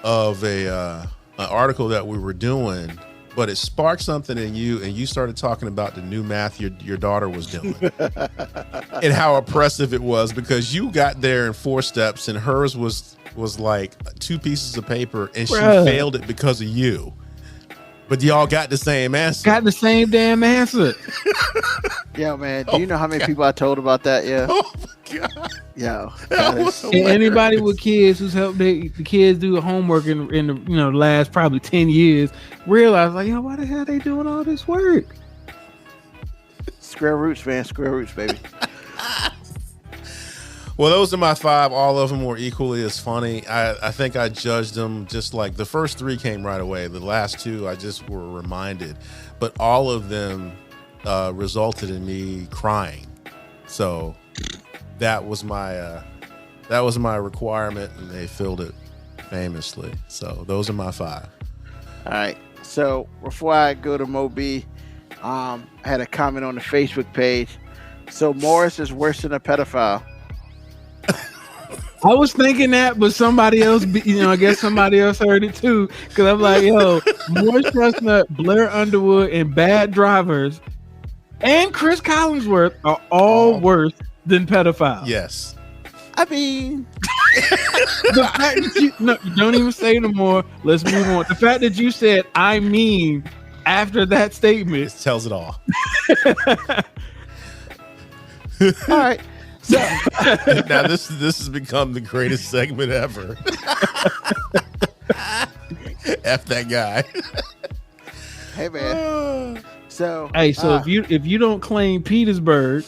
of an article that we were doing, but it sparked something in you, and you started talking about the new math your daughter was doing, and how oppressive it was because you got there in 4 steps, and hers was like 2 pieces of paper, and she failed it because of you. But y'all got the same answer. Got the same damn answer. Yo, man, do you know how many people I told about that? Yeah. Oh my God. Yo. That was And anybody with kids who's helped the kids do homework in the last probably 10 years realize like, why the hell are they doing all this work? Square roots, man. Square roots, baby. Well, those are my 5. All of them were equally as funny. I think I judged them just like the first 3 came right away. The last 2, I just were reminded. But all of them resulted in me crying. So that was my requirement, and they filled it famously. So those are my 5. All right. So before I go to Moby, I had a comment on the Facebook page. So Morris is worse than a pedophile. I was thinking that, but somebody else, I guess somebody else heard it too. Because I'm like, Morris Chestnut, Blair Underwood, and Bad Drivers, and Chris Collinsworth are all worse than pedophiles. Yes. I mean, The fact that you don't even say no more. Let's move on. The fact that you said "I mean" after that statement It tells it all. all right. So Now this has become the greatest segment ever. F that guy. hey, man. So if you don't claim Petersburg,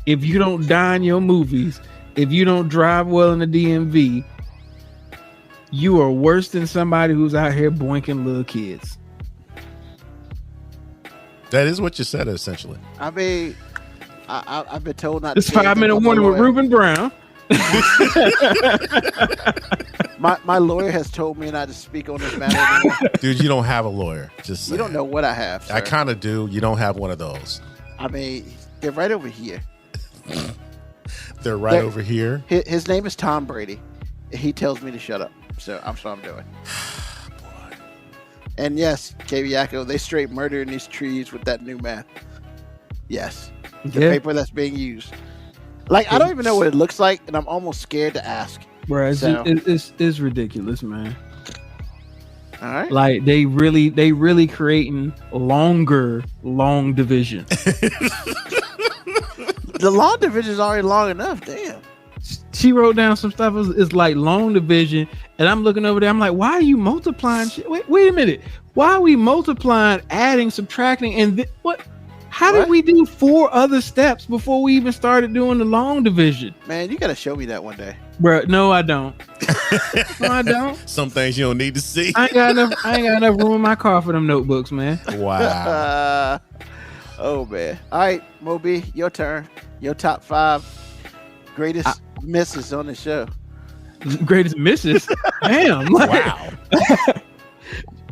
if you don't dine your movies, if you don't drive well in the DMV, you are worse than somebody who's out here boinking little kids. That is what you said, essentially. I mean, I've been told not. It's to say 5 minute anything about warning my with lawyer. Ruben Brown. My lawyer has told me not to speak on this matter anymore. Dude, you don't have a lawyer. Just You don't know what I have. Sir. I kind of do. You don't have one of those. I mean, they're right over here. They're right over here. His name is Tom Brady. He tells me to shut up, so I'm doing. Boy. And yes, KB Yako, they straight murdering these trees with that new math. Yes, the Yeah. paper that's being used. Like, I don't even know what it looks like, and I'm almost scared to ask. Bro, So- it's ridiculous, man. All right. Like they really creating long division. The long division is already long enough. Damn. She wrote down some stuff. It's like long division, and I'm looking over there. I'm like, why are you multiplying shit? Wait a minute. Why are we multiplying, adding, subtracting, and what? How What? did we do 4 other steps before we even started doing the long division? Man, you got to show me that one day. Bro, no, I don't. No, I don't. Some things you don't need to see. I ain't got enough room in my car for them notebooks, man. Wow. Oh, man. All right, Moby, your turn. Your top 5 greatest misses on the show. Greatest misses. Damn. Like, Wow.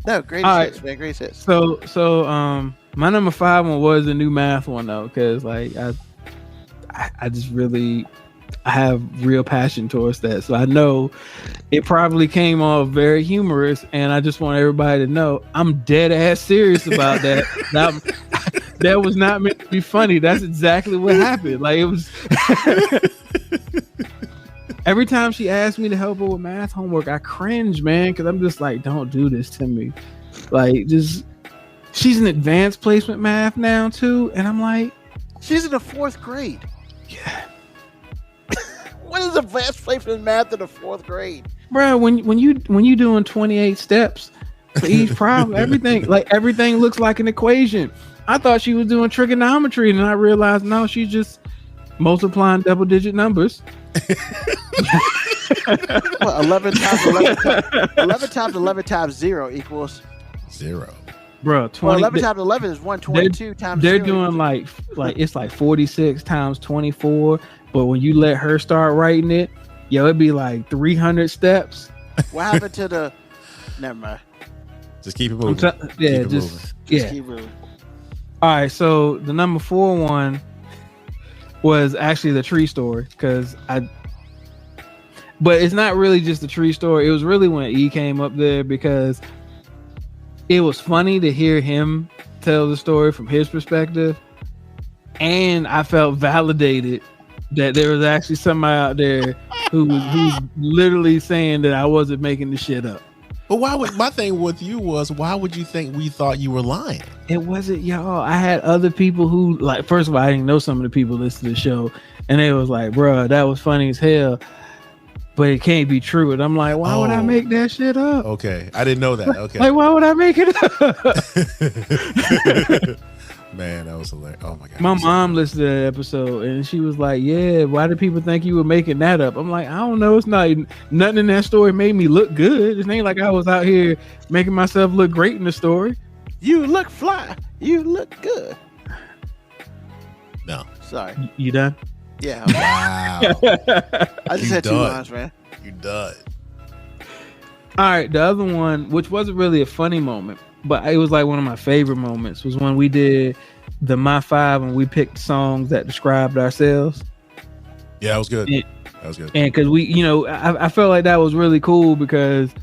No, greatest All right. hits, man. Greatest hits. So, my number 5 one was the new math one though, because like I just really, I have real passion towards that. So I know it probably came off very humorous, and I just want everybody to know I'm dead ass serious about that. That was not meant to be funny. That's exactly what happened. Like, it was every time she asked me to help her with math homework, I cringe, man, because I'm just like, don't do this to me. Like, just, she's in advanced placement math now too, and I'm like, She's in the 4th grade. yeah. What is advanced placement math in the 4th grade? Bro, when you doing 28 steps for each problem, everything looks like an equation. I thought she was doing trigonometry, and I realized no, she's just multiplying double-digit numbers. What, 11 times 11 times 0 equals 0. Bro, 20. Well, 11 times 11 is 122 times They're 0 doing like it's like 46 times 24, but when you let her start writing it, yo, it'd be like 300 steps. What happened to the? Never mind. Just keep it moving. Just keep moving. All right, so the number 4 one was actually the tree story, but it's not really just the tree story. It was really when E came up there, because it was funny to hear him tell the story from his perspective, and I felt validated that there was actually somebody out there who's literally saying that I wasn't making the shit up. But my thing with you was, why would you think we thought you were lying? It wasn't y'all. I had other people who, like, first of all, I didn't know some of the people listen to the show, and they was like, bro, that was funny as hell, but it can't be true. And I'm like, why would I make that shit up? Okay, I didn't know that. Okay. Like, why would I make it up? Man, that was hilarious. Oh my god. My mom listened to that episode, and she was like, yeah, why do people think you were making that up? I'm like, I don't know. It's not nothing in that story made me look good. It ain't like I was out here making myself look great in the story. You look fly. You look good. No. Sorry. You done? Yeah. Wow. I just had 2 lines, man. You done. All right. The other one, which wasn't really a funny moment, but it was like one of my favorite moments, was when we did the My 5 and we picked songs that described ourselves. Yeah, that was good. And, that was good. And because we, I felt like that was really cool, because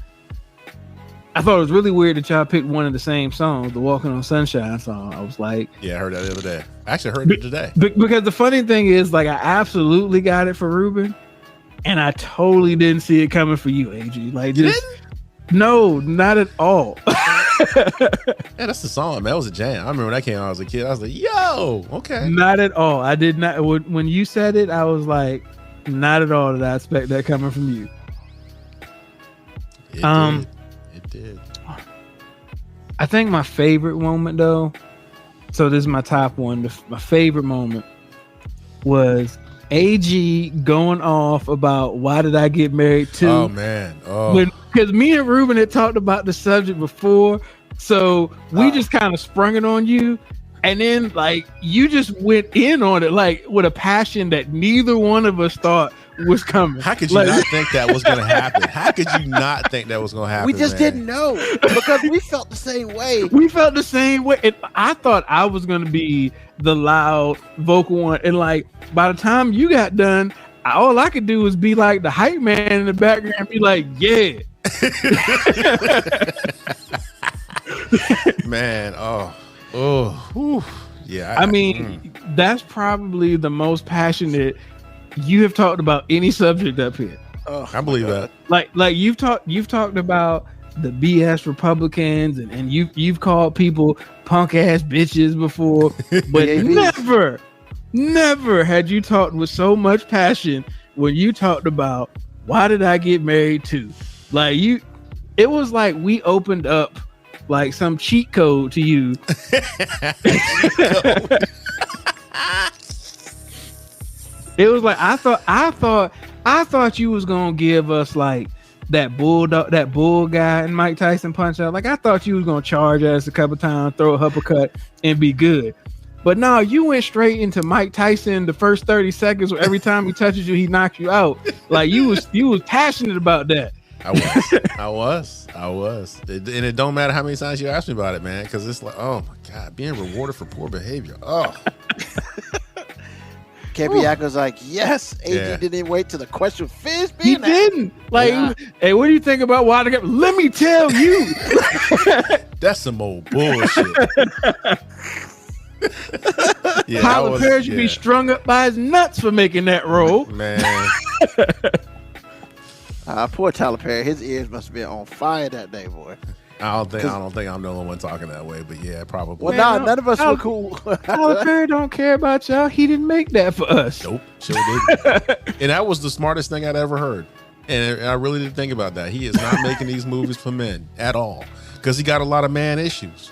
I thought it was really weird that y'all picked one of the same songs, the Walking on Sunshine song. I was like, yeah, I heard that the other day. I actually heard it today. Because the funny thing is, like, I absolutely got it for Ruben, and I totally didn't see it coming for you, AG. Like, You just no, not at all. Yeah, that's the song, man. That was a jam. I remember when that came out when I was a kid. I was like, yo, okay. Not at all. I did not. When you said it, I was like, not at all did I expect that coming from you. It did. I think my favorite moment, though, so this is my top one. My favorite moment was AG going off about why did I get married to? Oh man. Oh. Because me and Ruben had talked about the subject before, so we just kind of sprung it on you, and then like you just went in on it like with a passion that neither one of us thought was coming. How could you not think that was going to happen? How could you not think that was going to happen? We just man? didn't know, because we felt the same way. We felt the same way. And I thought I was going to be the loud vocal one, and like by the time you got done, all I could do was be like the hype man in the background and be like, yeah. Man, yeah. I mean, that's probably the most passionate you have talked about any subject up here. I believe that. Like you've talked about the BS Republicans, and you've called people punk ass bitches before, but never had you talked with so much passion when you talked about why did I get married to? Like it was like we opened up like some cheat code to you. It was like I thought you was gonna give us like that bull guy and Mike Tyson punch out. Like I thought you was gonna charge us a couple times, throw a uppercut, and be good. But no, you went straight into Mike Tyson the first 30 seconds. Where every time he touches you, he knocks you out. Like you was passionate about that. I was. And it don't matter how many times you ask me about it, man, because it's like, oh my God, being rewarded for poor behavior. Oh. Cabiaco's like, yes, AG Yeah. didn't even wait till the question finished He being asked. didn't. Like, Nah. hey, what do you think about Wilder? Let me tell you. That's some old bullshit. Yeah, Tyler Perry should be strung up by his nuts for making that role. man. Poor Tyler Perry. His ears must have been on fire that day, boy. I don't think I'm the only one talking that way, but yeah, probably. Well, Man, none of us Tyler- were cool. Tyler Perry don't care about y'all. He didn't make that for us. Nope, sure didn't. And that was the smartest thing I'd ever heard. And I really didn't think about that. He is not making these movies for men at all because he got a lot of man issues,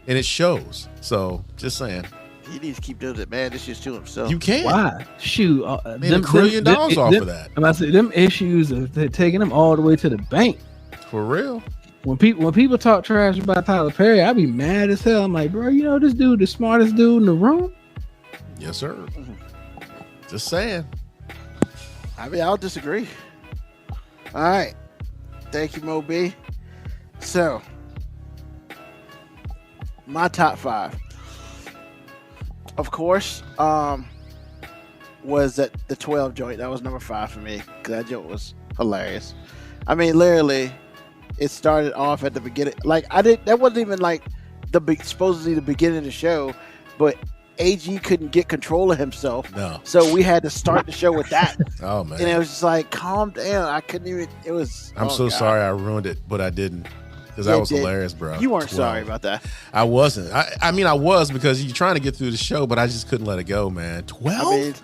and it shows. So, just saying, He needs to keep doing it, man. This is to himself. you can. Why? Shoot, Made $1 trillion off of that. And I said them issues they're taking them all the way to the bank. For real. When people talk trash about Tyler Perry, I be mad as hell. I'm like, bro, you know this dude, the smartest dude in the room. Yes, sir. Just saying. I mean, I'll disagree. All right. Thank you, Mo B. So, my top 5. Of course, was that the 12 joint. That was number 5 for me because that joint was hilarious. I mean, literally, it started off at the beginning. Like, that wasn't even like supposedly the beginning of the show, but AG couldn't get control of himself. No. So we had to start the show with that. Oh man. And it was just like, calm down. I couldn't even. It was. I'm oh, so God. sorry I ruined it, but I didn't. Because Yeah, that was did. hilarious, bro. You weren't 12. sorry about that. I wasn't. I mean, I was because you're trying to get through the show, but I just couldn't let it go, man. 12? I mean,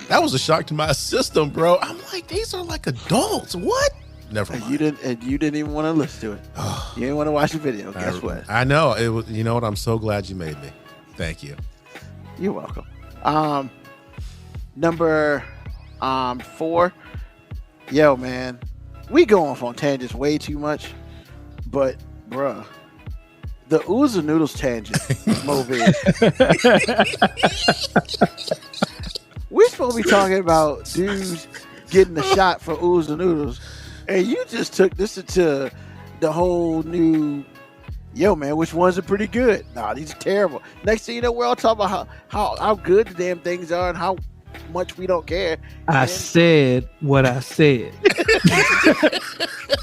That was a shock to my system, bro. I'm like, these are like adults. What? Never mind. you didn't even want to listen to it. You didn't want to watch the video. Guess what? I know. It was. You know what? I'm so glad you made me. Thank you. You're welcome. Number 4. Yo, man, we go off on tangents way too much, but bruh, the Ooze and Noodles tangent movie. We're supposed to be talking about dudes getting a shot for Ooze and Noodles, and you just took this into the whole new. Yo, man, which ones are pretty good? Nah, these are terrible. Next thing you know, we're all talking about how good the damn things are and how much we don't care. I And- said what I said.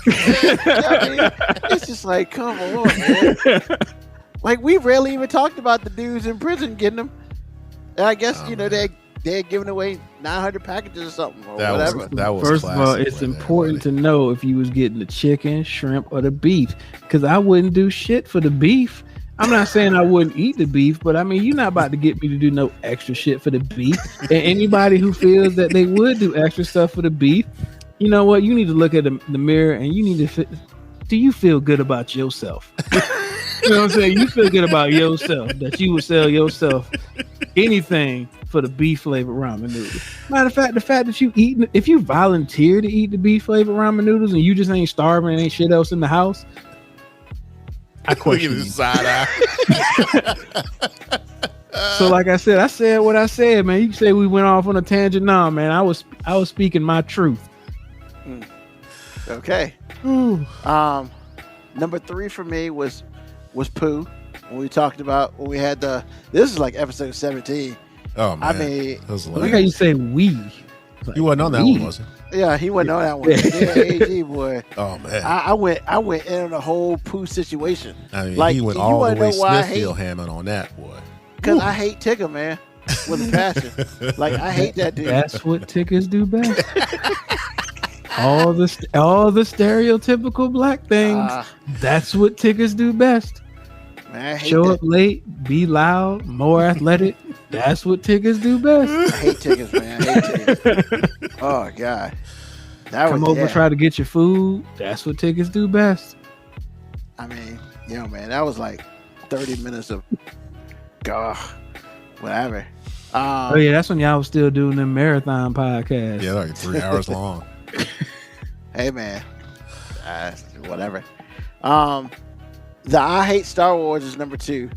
I mean, it's just like, come on, man. Like, we rarely even talked about the dudes in prison getting them. And I guess, they're giving away 900 packages or something or That whatever. was that was. First of all, classic it's right there, important buddy. to know if you was getting the chicken, shrimp, or the beef, because I wouldn't do shit for the beef. I'm not saying I wouldn't eat the beef, but I mean, you're not about to get me to do no extra shit for the beef. And anybody who feels that they would do extra stuff for the beef, you know what? You need to look at the mirror and you need to. Do you feel good about yourself? You know what I'm saying? You feel good about yourself that you would sell yourself anything for the beef flavored ramen noodles. Matter of fact, the fact that you eat, if you volunteer to eat the beef flavored ramen noodles and you just ain't starving and ain't shit else in the house, I Look at question his you. side eye. So, like I said what I said, man. You can say we went off on a tangent. Nah, man, I was speaking my truth. Okay. Number 3 for me was Pooh. When we talked about when we had this is like episode 17. Oh man, I mean, that was Look how hilarious. you say we. Like, You wasn't on that we. one, was it? yeah, he went on that one. Yeah, AG boy. Oh man, I went in on the whole Pooh situation. I mean, like, he went you all the wanna way know why I Smithfield Hammond on that boy. Because I hate Tigger, man, with a passion. Like, I hate that dude. That's what tickers do best. all the stereotypical black things. That's what tickers do best. Man, I hate Show that. up late, be loud, more athletic. That's what tickers do best. I hate Tiggers, man. I hate Tiggers. Oh God, that Come was over, try to get your food. That's what tickers do best. I mean, man, that was like 30 minutes of, God, whatever. Oh yeah, that's when y'all was still doing them marathon podcasts. Yeah, like 3 hours long. Hey, man, whatever. The I Hate Star Wars is number 2.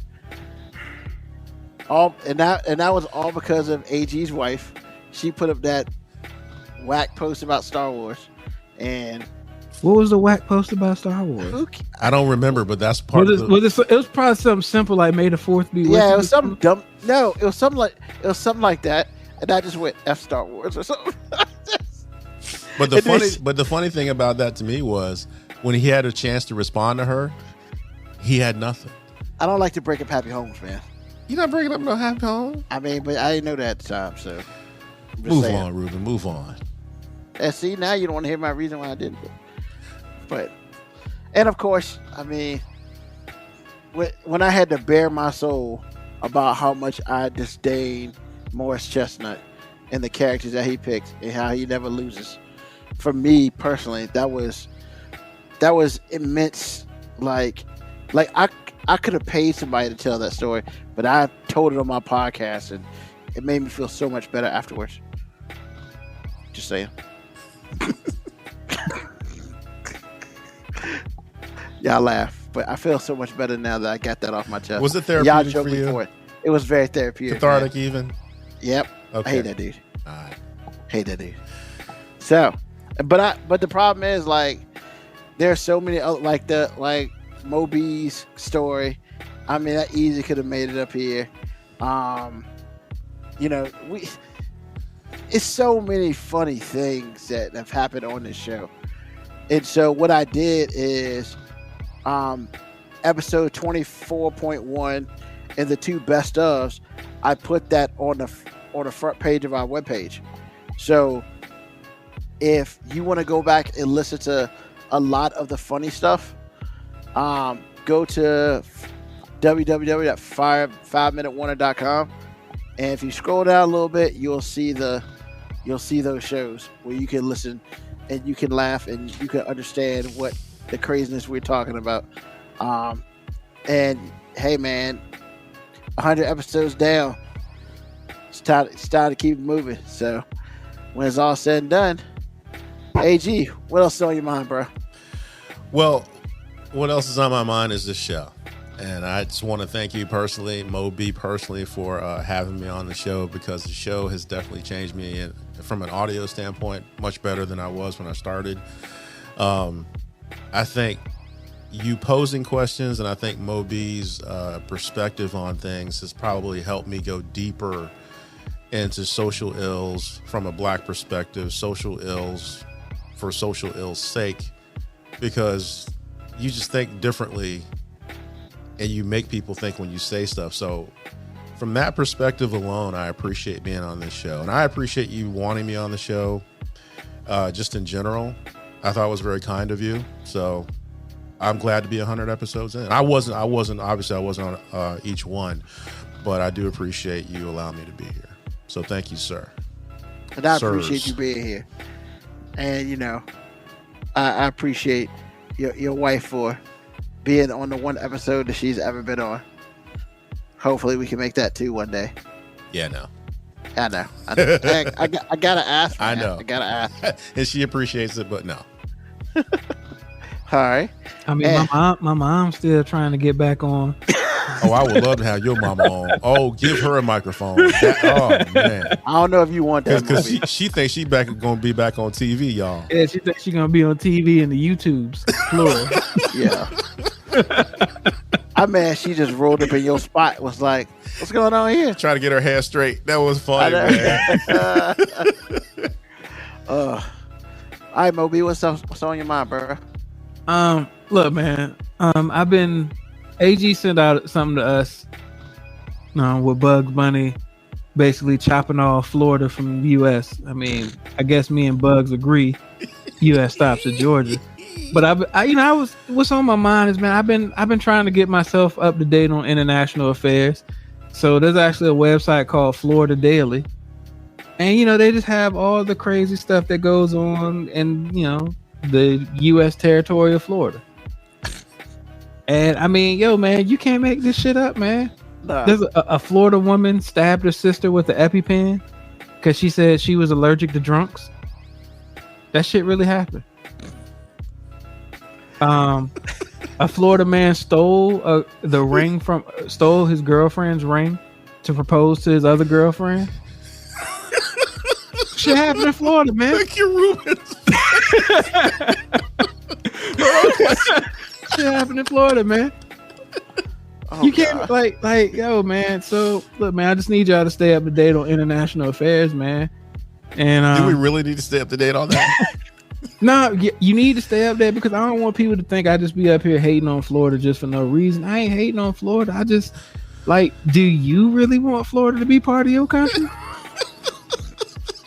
And that was all because of AG's wife. She put up that whack post about Star Wars, and What was the whack post about Star Wars? who? I don't remember, but that's part Was of it, the. was it was probably something simple like May the 4th be with Yeah, you. it was something dumb. No, it was something like that. and I just went F Star Wars or something. But And then the funny thing about that to me was when he had a chance to respond to her, he had nothing. I don't like to break up happy homes, man. You're not bringing up no happy home. I mean, but I didn't know that at the time, so I'm just Move saying. on, Ruben. Move on. And see, now you don't want to hear my reason why I didn't. But and of course, I mean, when I had to bare my soul about how much I disdain Morris Chestnut and the characters that he picked and how he never loses. For me personally, that was immense. Like I could have paid somebody to tell that story, but I told it on my podcast, and it made me feel so much better afterwards. Just saying. Y'all laugh, but I feel so much better now that I got that off my chest. Was it Y'all therapeutic joked for me you? for it. It was very therapeutic. Cathartic, man. even. Yep. Okay. I hate that dude. All right. Hate that dude. So, but the problem is, like, there's so many other, like Moby's story. I mean, that easily could have made it up here. You know, it's so many funny things that have happened on this show. And so what I did is episode 24.1 and the two best ofs, I put that on the front page of our webpage. So if you want to go back and listen to a lot of the funny stuff, go to www.5minutewarning.com, and if you scroll down a little bit, you'll see those shows where you can listen and you can laugh and you can understand what the craziness we're talking about. And hey, man, 100 episodes down. It's time to keep moving. So when it's all said and done, AG, what else is on your mind, bro? Well, what else is on my mind is this show. And I just want to thank you personally, Moby personally, for having me on the show, because the show has definitely changed me from an audio standpoint, much better than I was when I started. I think you posing questions and I think Moby's perspective on things has probably helped me go deeper into social ills from a Black perspective, social ills for social ill's sake, because you just think differently and you make people think when you say stuff. So from that perspective alone, I appreciate being on this show, and I appreciate you wanting me on the show. Just in general, I thought it was very kind of you. So I'm glad to be 100 episodes in. I wasn't obviously I wasn't on each one, but I do appreciate you allowing me to be here. So thank you, sir. And I Sirs. appreciate you being here. And, you know, I appreciate your wife for being on the one episode that she's ever been on. Hopefully we can make that too one day. Yeah, no. I know. I gotta ask. I man. know. I gotta ask. And she appreciates it, but no. All right. I mean, my mom's still trying to get back on. Oh, I would love to have your mama on. Oh, give her a microphone. Oh, man. I don't know if you want that Because movie. she thinks she gonna be back on TV, y'all. Yeah, she thinks she's gonna be on TV in the YouTubes, plural. Yeah. I'm mad she just rolled up in your spot. Was like, what's going on here? Trying to get her hair straight. That was funny, man. All right, Moby, what's on your mind, bro? Look, man. AG sent out something to us. With Bugs Bunny basically chopping off Florida from the U.S. I mean, I guess me and Bugs agree. U.S. stops at Georgia. But what's on my mind is, man, I've been trying to get myself up to date on international affairs. So there's actually a website called Florida Daily, and they just have all the crazy stuff that goes on in the U.S. territory of Florida. And I mean, man, you can't make this shit up, man. Nah. There's a Florida woman stabbed her sister with an EpiPen because she said she was allergic to drunks. That shit really happened. A Florida man stole his girlfriend's ring to propose to his other girlfriend. Shit happened in Florida, man. Thank you, Ruben. Shit happened in Florida, man. Oh You can't yo, man. So look, man, I just need y'all to stay up to date on international affairs, man. And do we really need to stay up to date on that? No, you need to stay up there because I don't want people to think I just be up here hating on Florida just for no reason. I ain't hating on Florida. I just do you really want Florida to be part of your country?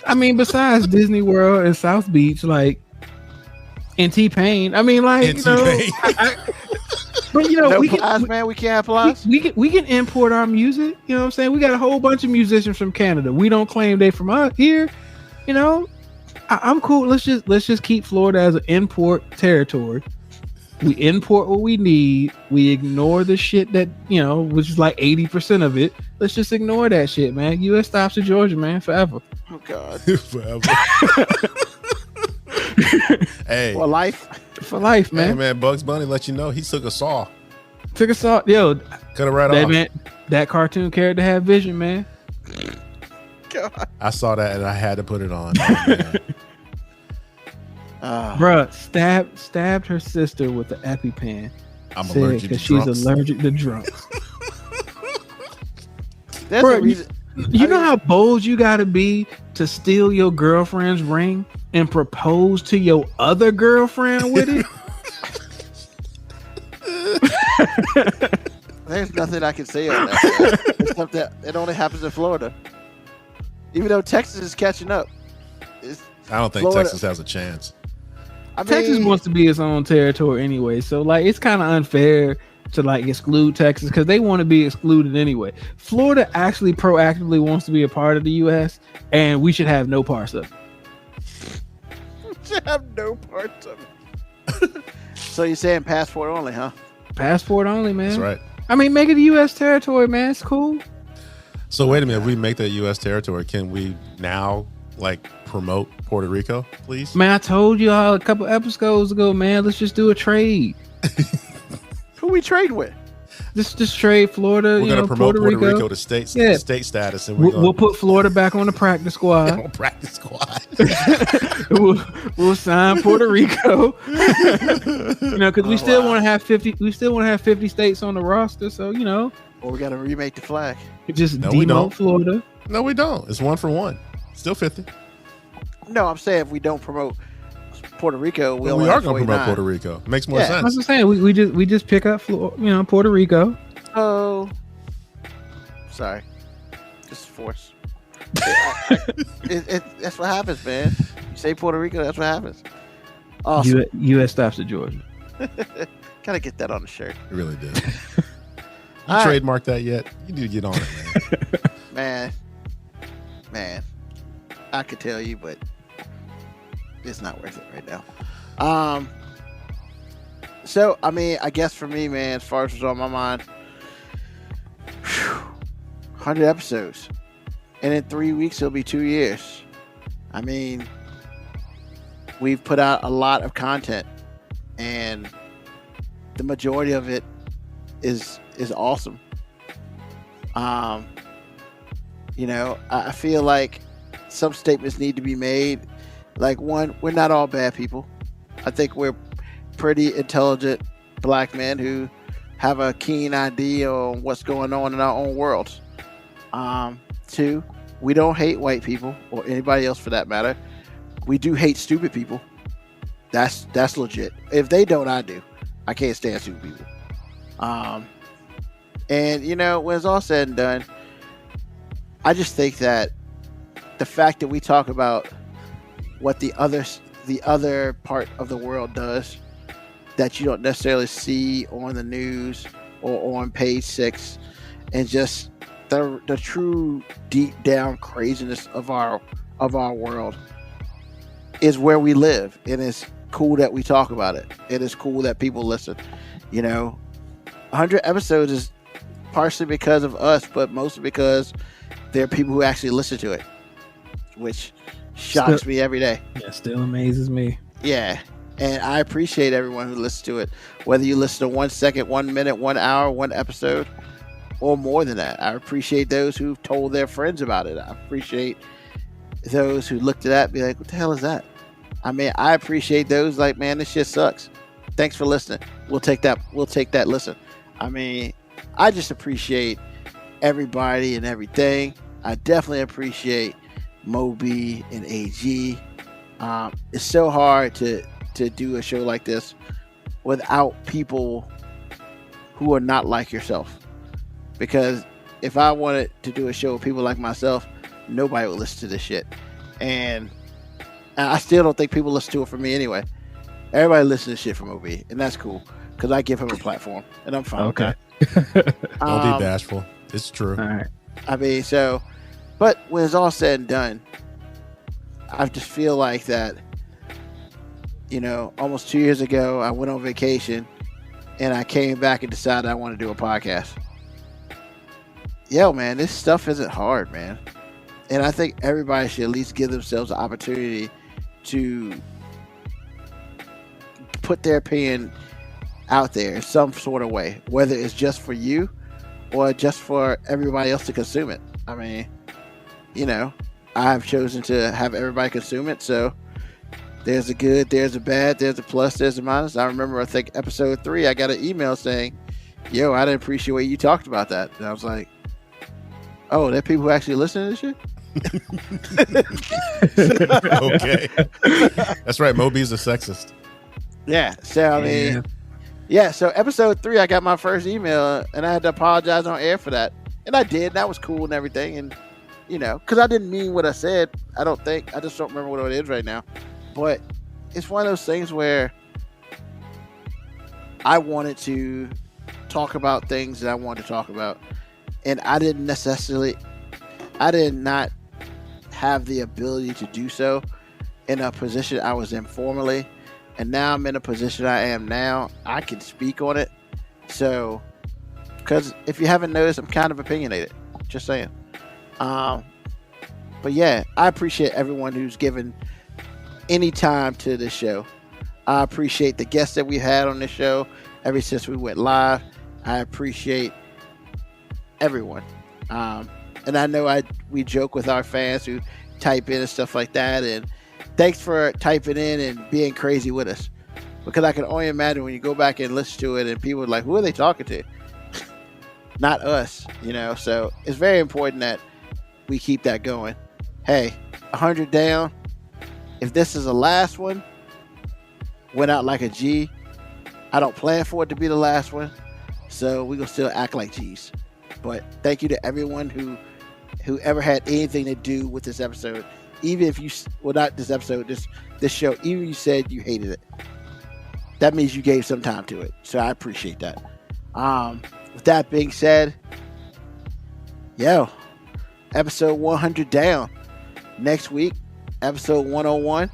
I mean, besides Disney World and South Beach, and T-Pain. I mean, And T-Pain. but No we plies, man. We can't have plies. we can import our music. You know what I'm saying? We got a whole bunch of musicians from Canada. We don't claim they from us here. You know, I'm cool. Let's just keep Florida as an import territory. We import what we need. We ignore the shit that, which is like 80% of it. Let's just ignore that shit, man. U.S. stops to Georgia, man, forever. Oh God. Forever. Hey. For life. For life, man. Hey, man, Bugs Bunny let you know he took a saw. Took a saw. Yo, Cut it right that off. man, that cartoon character had vision, man. God. I saw that and I had to put it on. Oh, man. Bruh, stabbed her sister with the EpiPen. I'm allergic to because she's drunks. allergic to drunks. That's Bro, the reason. You know how bold you gotta be to steal your girlfriend's ring and propose to your other girlfriend with it? There's nothing I can say on that. It's something that it only happens in Florida. Even though Texas is catching up. I don't think Florida- Texas has a chance. I mean, Texas wants to be its own territory anyway, so it's kind of unfair to exclude Texas because they want to be excluded anyway. Florida actually proactively wants to be a part of the U.S. and we should have no parts of it. should have no parts of it. So you're saying passport only, huh? Passport only, man. That's right. I mean, make it a U.S. territory, man. It's cool. So wait a minute. If we make that U.S. territory, can we now promote Puerto Rico, please? Man, I told you all a couple episodes ago, man. Let's just do a trade. Who we trade with? Just trade Florida. We're going to promote Puerto Rico to state status, and we'll put Florida back on the practice squad. on practice squad. we'll sign Puerto Rico. Because we still want to have 50. We still want to have 50 states on the roster. So Or we got to remake the flag. just No, we don't. demote Florida. No, we don't. It's 1 for 1. Still 50. No, I'm saying if we don't promote Puerto Rico, We only are have going to promote 49. Puerto Rico. Makes more Yeah. That's sense. what I'm saying. We just pick up Puerto Rico. Oh, sorry, just force. That's what happens, man. You say Puerto Rico, that's what happens. Awesome. U.S. stops at Georgia. Gotta get that on the shirt, It really did. You All right. trademarked that yet? You need to get on it, man. man. I could tell you, but it's not worth it right now. So I mean, I guess for me, man, as far as what's on my mind, 100 episodes, and in 3 weeks it'll be 2 years. I mean, we've put out a lot of content, and the majority of it is awesome. I feel like some statements need to be made. Like, one, we're not all bad people. I think we're pretty intelligent black men who have a keen idea on what's going on in our own worlds. Two, we don't hate white people or anybody else for that matter. We do hate stupid people. That's legit. If they don't, I do. I can't stand stupid people. And when it's all said and done, I just think that the fact that we talk about what the other part of the world does that you don't necessarily see on the news or on page 6, and just the true deep down craziness of our world is where we live. And it's cool that we talk about it. It is cool that people listen. 100 episodes is partially because of us, but mostly because there are people who actually listen to it, which shocks me every day. Yeah, still amazes me. Yeah. And I appreciate everyone who listens to it, whether you listen to 1 second, 1 minute, 1 hour, 1 episode, or more than that. I appreciate those who've told their friends about it. I appreciate those who looked at that and be like, what the hell is that? I mean, I appreciate those man, this shit sucks. Thanks for listening. We'll take that listen. I mean, I just appreciate everybody and everything. I definitely appreciate Moby and AG. It's so hard to do a show like this without people who are not like yourself. Because if I wanted to do a show with people like myself, nobody would listen to this shit. And I still don't think people listen to it for me anyway. Everybody listens to shit from OB, and that's cool because I give him a platform, and I'm fine. Okay. Don't be bashful. It's true. All right. I mean, so, but when it's all said and done, I just feel like that, you know, almost 2 years ago, I went on vacation, and I came back and decided I want to do a podcast. Yo, man, this stuff isn't hard, man. And I think everybody should at least give themselves an opportunity to put their opinion out there in some sort of way, whether it's just for you or just for everybody else to consume it. I mean, you know, I've chosen to have everybody consume it. So there's a good, there's a bad, there's a plus, there's a minus. I remember, I think episode 3, I got an email saying, yo, I didn't appreciate the way you talked about that. And I was like, oh, there are people who actually listen to this shit? Okay. That's right. Moby's a sexist. Yeah. So, I mean, yeah. So episode 3, I got my first email and I had to apologize on air for that. And I did. That was cool and everything. And, you know, because I didn't mean what I said. I don't think. I just don't remember what it is right now. But it's one of those things where I wanted to talk about things that I wanted to talk about. And I did not have the ability to do so in a position I was in formerly. And now I'm in a position I am now. I can speak on it. So, because if you haven't noticed, I'm kind of opinionated. Just saying. But yeah, I appreciate everyone who's given any time to this show. I appreciate the guests that we had on this show ever since we went live. I appreciate everyone. And I know we joke with our fans who type in and stuff like that. And thanks for typing in and being crazy with us. Because I can only imagine when you go back and listen to it and people are like, who are they talking to? Not us, you know. So it's very important that we keep that going. Hey, 100 down. If this is the last one, went out like a G. I don't plan for it to be the last one. So we're going to still act like G's. But thank you to everyone who ever had anything to do with this episode. Even if you, well, not this episode, this show, even if you said you hated it, that means you gave some time to it. So I appreciate that. With that being said, yo, episode 100 down. Next week, episode 101.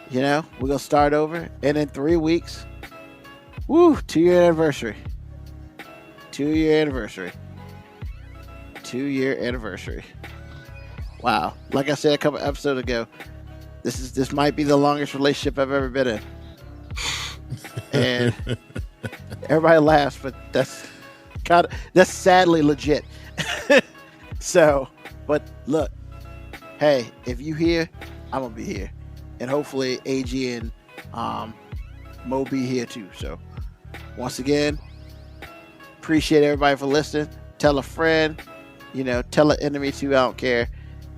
You know, we're going to start over. And in 3 weeks, 2-year anniversary. 2-year anniversary. 2-year anniversary. Wow. Like I said a couple episodes ago, this might be the longest relationship I've ever been in. And everybody laughs, but that's sadly legit. So, but look, hey, if you here, I'm gonna be here. And hopefully AG and Mo be here too. So once again, appreciate everybody for listening. Tell a friend, you know, tell an enemy too. I don't care.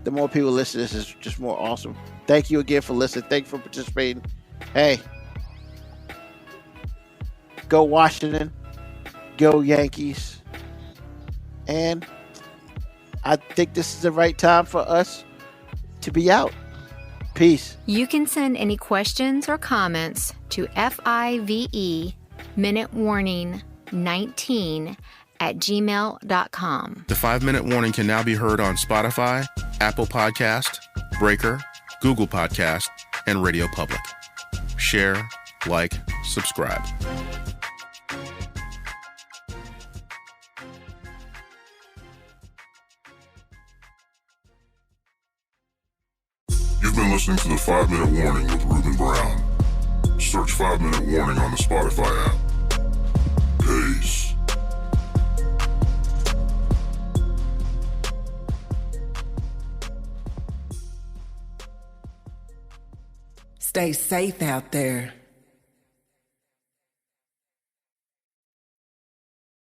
The more people listen, this is just more awesome. Thank you again for listening. Thank you for participating. Hey, go Washington. Go Yankees. And I think this is the right time for us to be out. Peace. You can send any questions or comments to FIVE Minute Warning 19 at gmail.com. The 5-Minute Warning can now be heard on Spotify, Apple Podcast, Breaker, Google Podcast, and Radio Public. Share, like, subscribe. You've been listening to the 5-Minute Warning with Ruben Brown. Search 5-Minute Warning on the Spotify app. Peace. Stay safe out there.